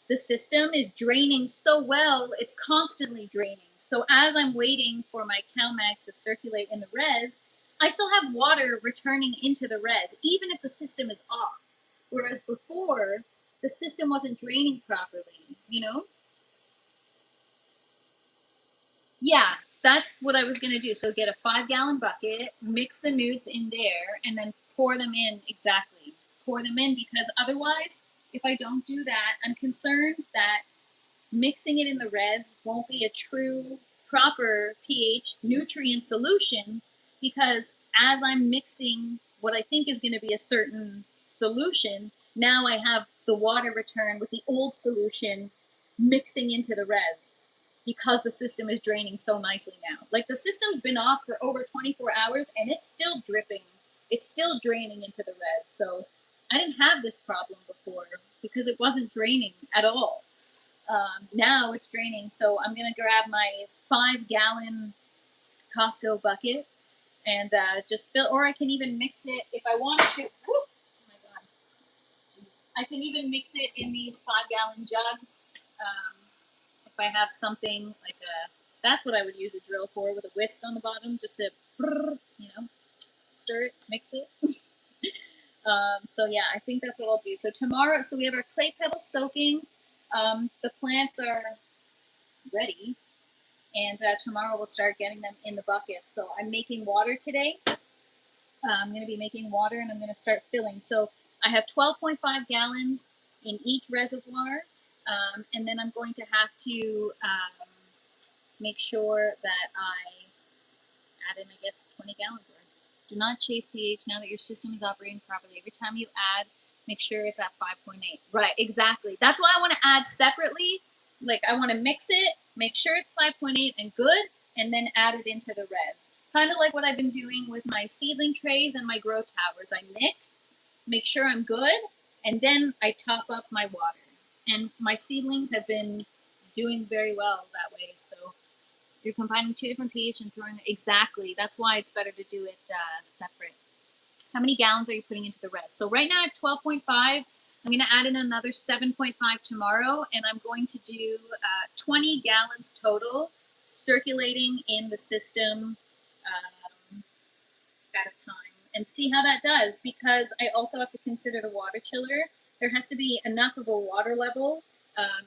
The system is draining so well, it's constantly draining. So as I'm waiting for my CalMag to circulate in the res, I still have water returning into the res, even if the system is off. Whereas before, the system wasn't draining properly, you know? Yeah, that's what I was going to do. So get a 5-gallon bucket, mix the nutes in there, and then pour them in. Exactly. Pour them in, because otherwise, if I don't do that, I'm concerned that mixing it in the res won't be a true, proper pH nutrient solution, because as I'm mixing what I think is going to be a certain solution, now I have the water return with the old solution mixing into the res, because the system is draining so nicely now. Like, the system's been off for over 24 hours and it's still dripping. It's still draining into the res. So I didn't have this problem before because it wasn't draining at all. Now it's draining. So I'm going to grab my 5-gallon Costco bucket and just fill, or I can even mix it if I wanted to. Woo! Oh my God. Jeez. I can even mix it in these 5-gallon jugs. If I have something like that's what I would use a drill for, with a whisk on the bottom, just to, you know, stir it, mix it. So yeah, I think that's what I'll do. So tomorrow, so we have our clay petals soaking. The plants are ready, and tomorrow we'll start getting them in the bucket. So I'm making water today. I'm going to be making water, and I'm going to start filling. So I have 12.5 gallons in each reservoir. And then I'm going to have to make sure that I add in, I guess, 20 gallons worth. Do not chase pH now that your system is operating properly. Every time you add, make sure it's at 5.8. Right, exactly. That's why I want to add separately. Like, I want to mix it, make sure it's 5.8 and good, and then add it into the res. Kind of like what I've been doing with my seedling trays and my grow towers. I mix, make sure I'm good, and then I top up my water. And my seedlings have been doing very well that way. So you're combining 2 different pH and throwing exactly. That's why it's better to do it separate. How many gallons are you putting into the RIZZ? So right now I have 12.5. I'm going to add in another 7.5 tomorrow, and I'm going to do 20 gallons total circulating in the system at a time, and see how that does, because I also have to consider the water chiller. There has to be enough of a water level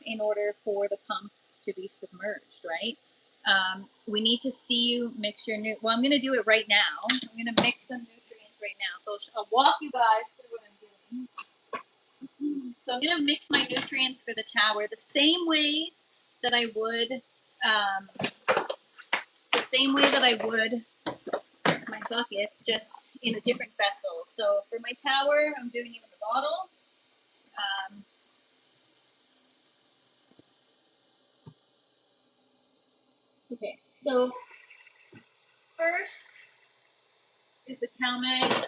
in order for the pump to be submerged, right? We need to see you mix your well, I'm going to do it right now. I'm going to mix some nutrients right now. So I'll walk you guys through what I'm doing. So I'm going to mix my nutrients for the tower the same way that I would, my buckets, just in a different vessel. So for my tower, I'm doing it in the bottle. Okay, so first is the CalMag.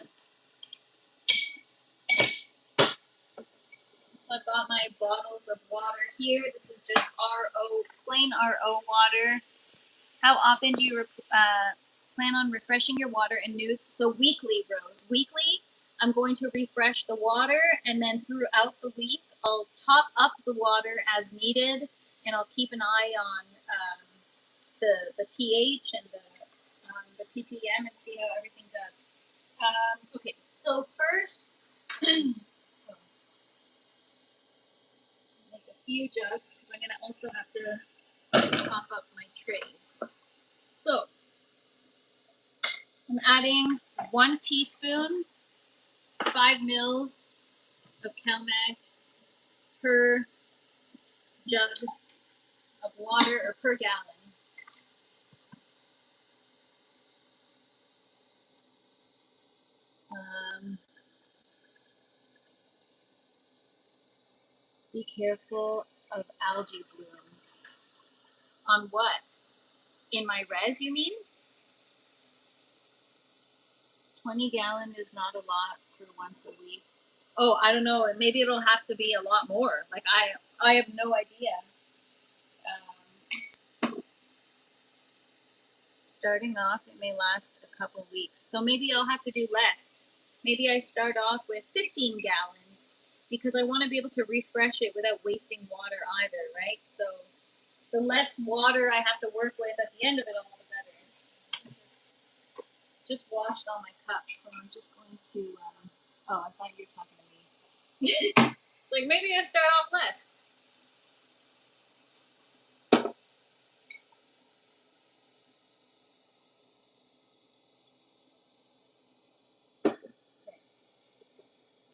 So I've got my bottles of water here. This is just RO, plain RO water. How often do you plan on refreshing your water and newts? So weekly, Rose. Weekly, I'm going to refresh the water, and then throughout the week, I'll top up the water as needed, and I'll keep an eye on the pH and the ppm and see how everything does. Okay, so first, make a few jugs because I'm going to also have to top up my trays. So I'm adding 1 teaspoon, 5 mils of CalMag per jug of water, or per gallon. Be careful of algae blooms. On what? In my RIZZ, you mean? 20 gallon is not a lot for once a week. Oh, I don't know. Maybe it'll have to be a lot more. Like, I have no idea. Starting off, it may last a couple weeks. So maybe I'll have to do less. Maybe I start off with 15 gallons because I want to be able to refresh it without wasting water either, right? So the less water I have to work with at the end of it all, the better. Just washed all my cups, so I'm just going to, oh, I thought you were talking to me. It's like, maybe I start off less.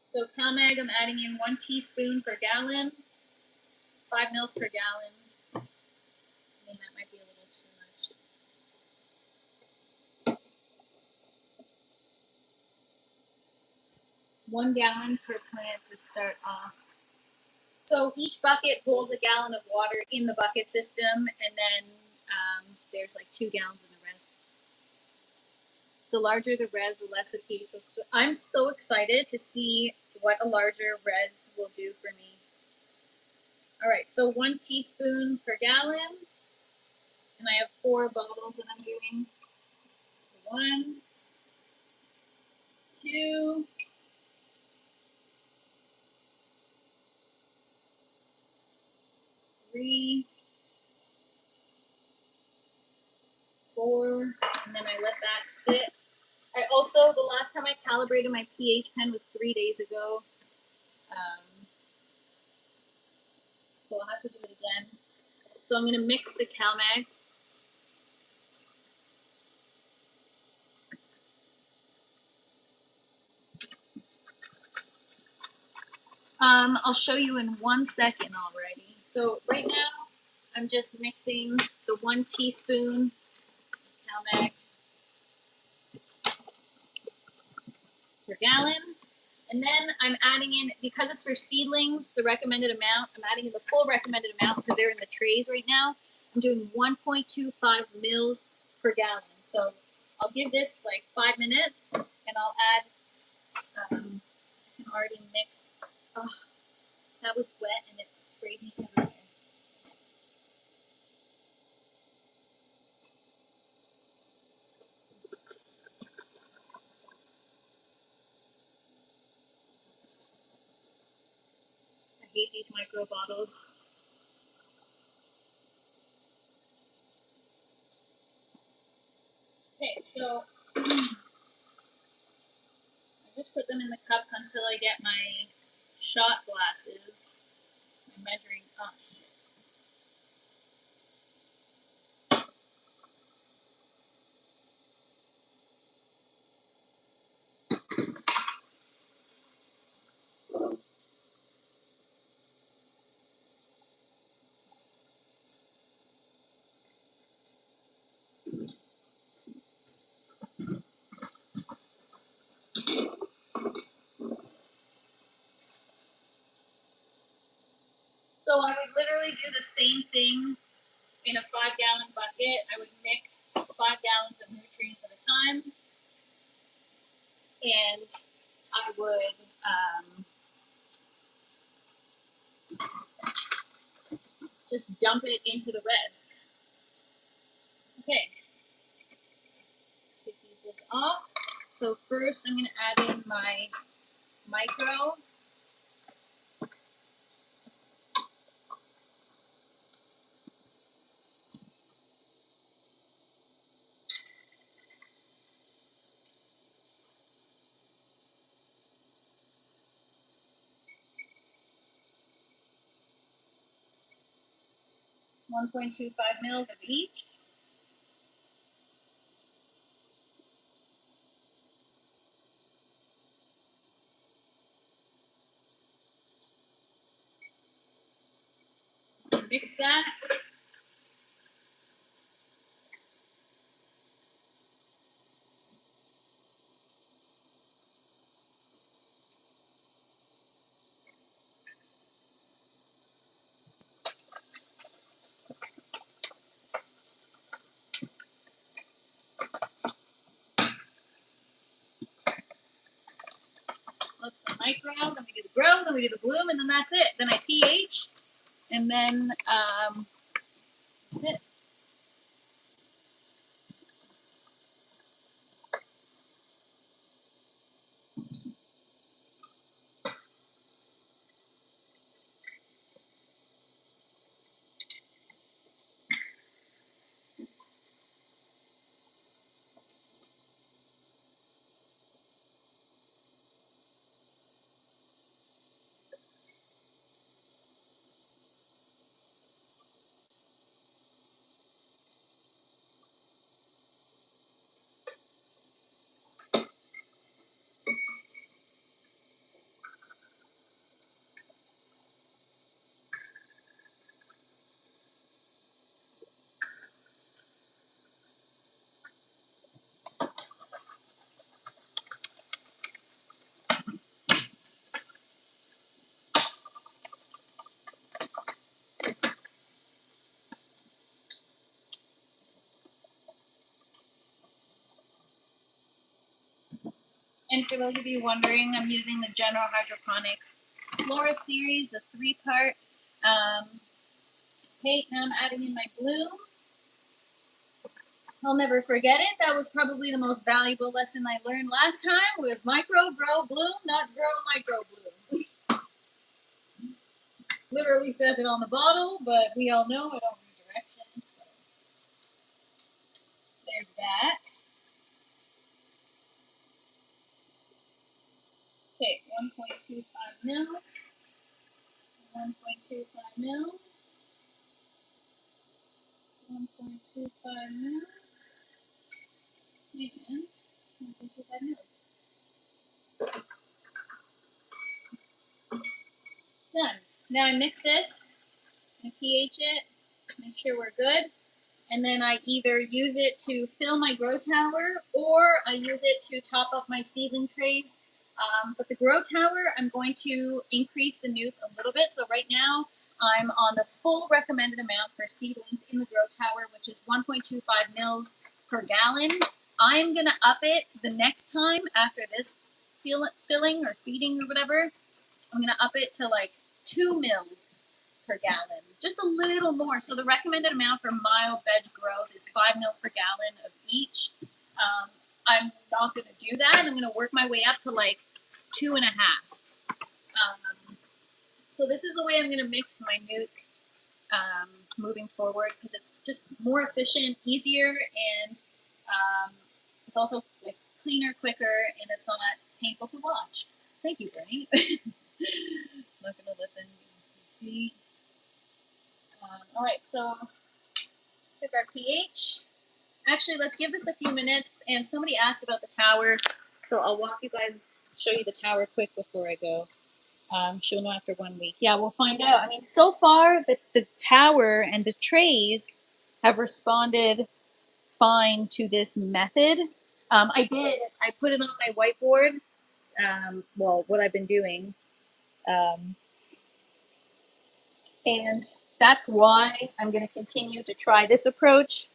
So CalMag, I'm adding in 1 teaspoon per gallon, 5 mils per gallon. I mean, that might be a little too much. 1 gallon per plant to start off. So each bucket holds a gallon of water in the bucket system, and then there's like 2 gallons in the RIZZ. The larger the RIZZ, the less the pH. So I'm so excited to see what a larger RIZZ will do for me. All right, so 1 teaspoon per gallon, and I have 4 bottles that I'm doing. 1, 2, 3, 4, and then I let that sit. I also, the last time I calibrated my pH pen was 3 days ago. So I'll have to do it again. So I'm going to mix the CalMag. I'll show you in 1 second already. So right now, I'm just mixing the 1 teaspoon CalMag per gallon. And then I'm adding in, because it's for seedlings, the recommended amount, I'm adding in the full recommended amount because they're in the trays right now. I'm doing 1.25 mils per gallon. So I'll give this like 5 minutes, and I'll add. I can already mix. Oh, that was wet, and it sprayed me everywhere. I hate these micro bottles. Okay, so I just put them in the cups until I get my shot glasses. My measuring. Oh shit. So I would literally do the same thing in a 5-gallon bucket. I would mix 5 gallons of nutrients at a time, and I would just dump it into the res. Okay, take these lids off. So first I'm going to add in my micro. 1.25 mils of each. Mix that. That's the micro, then we do the grow, then we do the bloom, and then that's it. Then I pH, and then that's it. And for those of you wondering, I'm using the General Hydroponics Flora series, the 3-part. Okay, now I'm adding in my bloom. I'll never forget it. That was probably the most valuable lesson I learned last time was micro, grow, bloom, not grow, micro, bloom. Literally says it on the bottle, but we all know I don't read directions. So there's that. Okay, 1.25 mils. 1.25 mils. 1.25 mils. And 1.25 mils. Done. Now I mix this and pH it, make sure we're good. And then I either use it to fill my grow tower or I use it to top up my seedling trays. But the grow tower, I'm going to increase the newts a little bit. So right now I'm on the full recommended amount for seedlings in the grow tower, which is 1.25 mils per gallon. I'm gonna up it the next time after this filling or feeding or whatever. I'm gonna up it to like 2 mils per gallon, just a little more. So the recommended amount for mild veg growth is 5 mils per gallon of each. I'm not gonna do that. I'm gonna work my way up to like 2.5. So this is the way I'm gonna mix my newts moving forward, because it's just more efficient, easier, and it's also like cleaner, quicker, and it's not painful to watch. Thank you, Bernie. Not gonna let them be. All right, so check our pH. Actually, let's give this a few minutes. And somebody asked about the tower, so I'll walk you guys, show you the tower quick before I go. She'll know after 1 week. Yeah, we'll find out. I mean, so far the tower and the trays have responded fine to this method. I put it on my whiteboard. Well, what I've been doing. And that's why I'm going to continue to try this approach,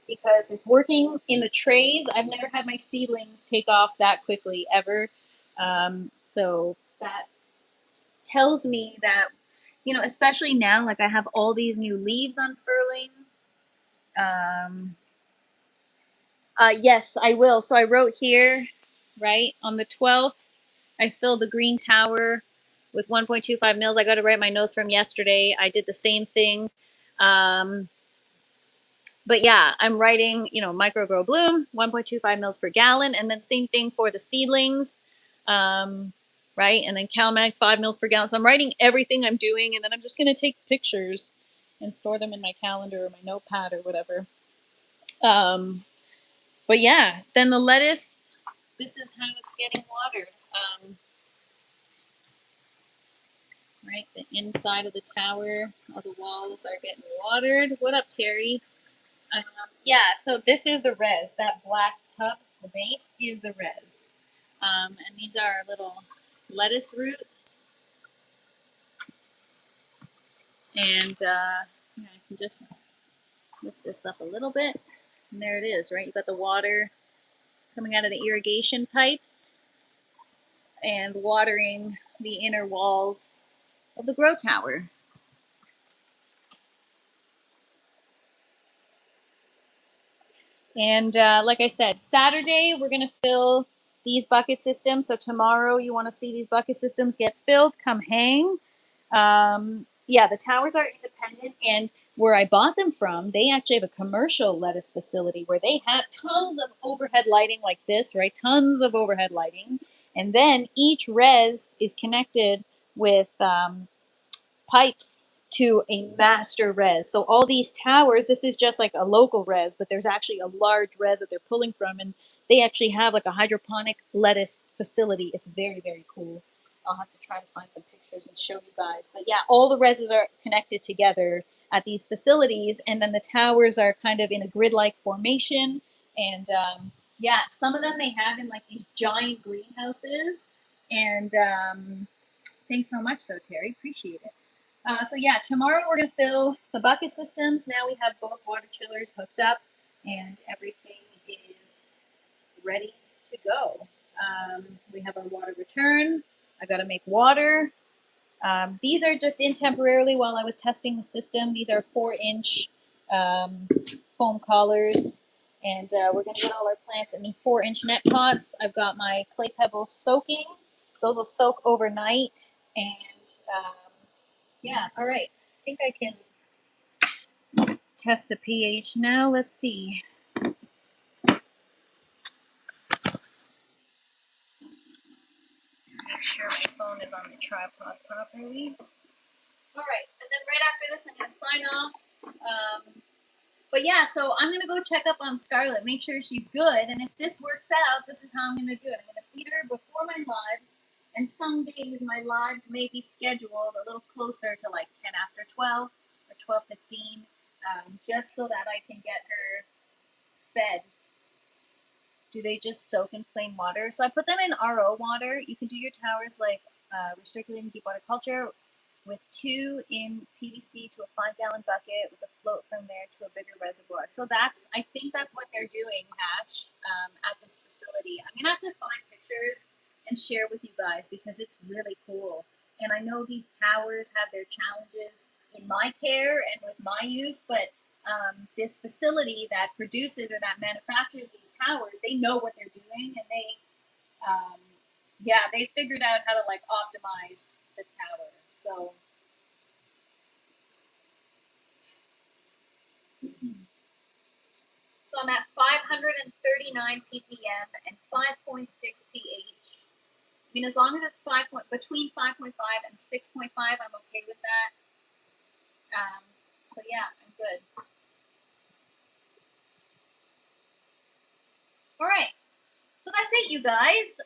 because it's working in the trays. I've never had my seedlings take off that quickly ever. So that tells me that, you know, especially now, like I have all these new leaves unfurling. Yes, I will. So I wrote here, right, on the 12th, I filled the green tower with 1.25 mils. I got to write my notes from yesterday. I did the same thing. But yeah, I'm writing, you know, microgrow bloom, 1.25 mils per gallon, and then same thing for the seedlings, right? And then CalMag, 5 mils per gallon. So I'm writing everything I'm doing, and then I'm just going to take pictures and store them in my calendar or my notepad or whatever. But yeah, then the lettuce, this is how it's getting watered. Right, the inside of the tower, all the walls are getting watered. What up, Terry? Yeah, so this is the res. That black tub, the base, is the res. And these are our little lettuce roots. And I can just lift this up a little bit. And there it is, right? You've got the water coming out of the irrigation pipes and watering the inner walls of the grow tower. And like I said, Saturday we're going to fill these bucket systems. So tomorrow you want to see these bucket systems get filled, come hang. Yeah, the towers are independent, and where I bought them from, they actually have a commercial lettuce facility where they have tons of overhead lighting like this, right? Tons of overhead lighting. And then each res is connected with pipes to a master res. So all these towers, this is just like a local res, but there's actually a large res that they're pulling from, and they actually have like a hydroponic lettuce facility. It's very, very cool. I'll have to try to find some pictures and show you guys. But yeah, all the reses are connected together at these facilities, and then the towers are kind of in a grid-like formation. And yeah, some of them they have in like these giant greenhouses. And thanks so much, so Terry, appreciate it. So yeah, tomorrow we're going to fill the bucket systems. Now we have both water chillers hooked up and everything is ready to go. We have our water return. I got to make water. These are just in temporarily while I was testing the system. These are 4-inch foam collars, and we're going to get all our plants in the 4-inch net pots. I've got my clay pebbles soaking. Those will soak overnight, and yeah, all right. I think I can test the pH now. Let's see. Make sure my phone is on the tripod properly. All right, and then right after this, I'm going to sign off. But yeah, so I'm going to go check up on Scarlett, make sure she's good. And if this works out, this is how I'm going to do it. I'm going to feed her before my lives. And some days my lives may be scheduled a little closer to like 10 after 12 or 12:15, just so that I can get her fed. Do they just soak in plain water? So I put them in RO water. You can do your towers like recirculating deep water culture, with 2 in PVC to a 5-gallon bucket with a float from there to a bigger reservoir. So I think that's what they're doing, Hash, at this facility. I'm gonna have to find pictures and share with you guys because it's really cool. And I know these towers have their challenges in my care and with my use, but this facility that produces or that manufactures these towers, they know what they're doing, and yeah, they figured out how to like optimize the tower. So I'm at 539 ppm and 5.6 pH. I mean, as long as it's between 5.5 and 6.5, I'm okay with that. So yeah, I'm good. All right. So that's it, you guys.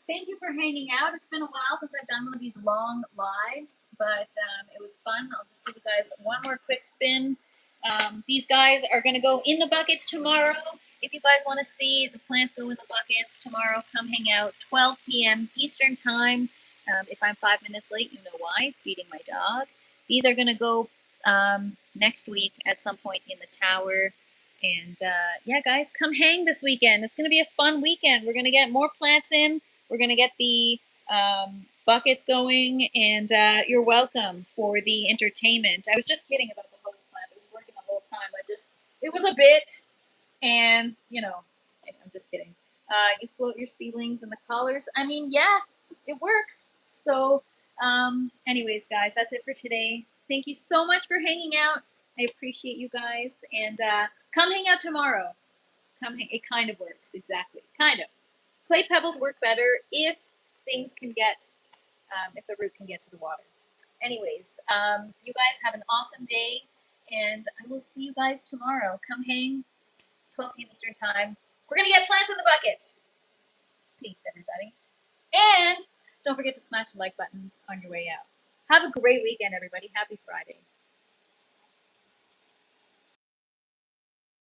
Thank you for hanging out. It's been a while since I've done one of these long lives, but it was fun. I'll just give you guys one more quick spin. These guys are going to go in the buckets tomorrow. If you guys want to see the plants go in the buckets tomorrow, come hang out 12 p.m. Eastern time. If I'm 5 minutes late, you know why. Feeding my dog. These are going to go next week at some point in the tower. And yeah, guys, come hang this weekend. It's going to be a fun weekend. We're going to get more plants in. We're going to get the buckets going. And you're welcome for the entertainment. I was just kidding about the host plant. It was working the whole time. It was a bit. And, you know, I'm just kidding. You float your seedlings in the collars. I mean, yeah, it works. So anyways, guys, that's it for today. Thank you so much for hanging out. I appreciate you guys. And come hang out tomorrow. It kind of works, exactly. Kind of. Clay pebbles work better if things can get, if the root can get to the water. Anyways, you guys have an awesome day. And I will see you guys tomorrow. Come hang, 12 p.m. Eastern time. We're going to get plants in the buckets. Peace, everybody. And don't forget to smash the like button on your way out. Have a great weekend, everybody. Happy Friday.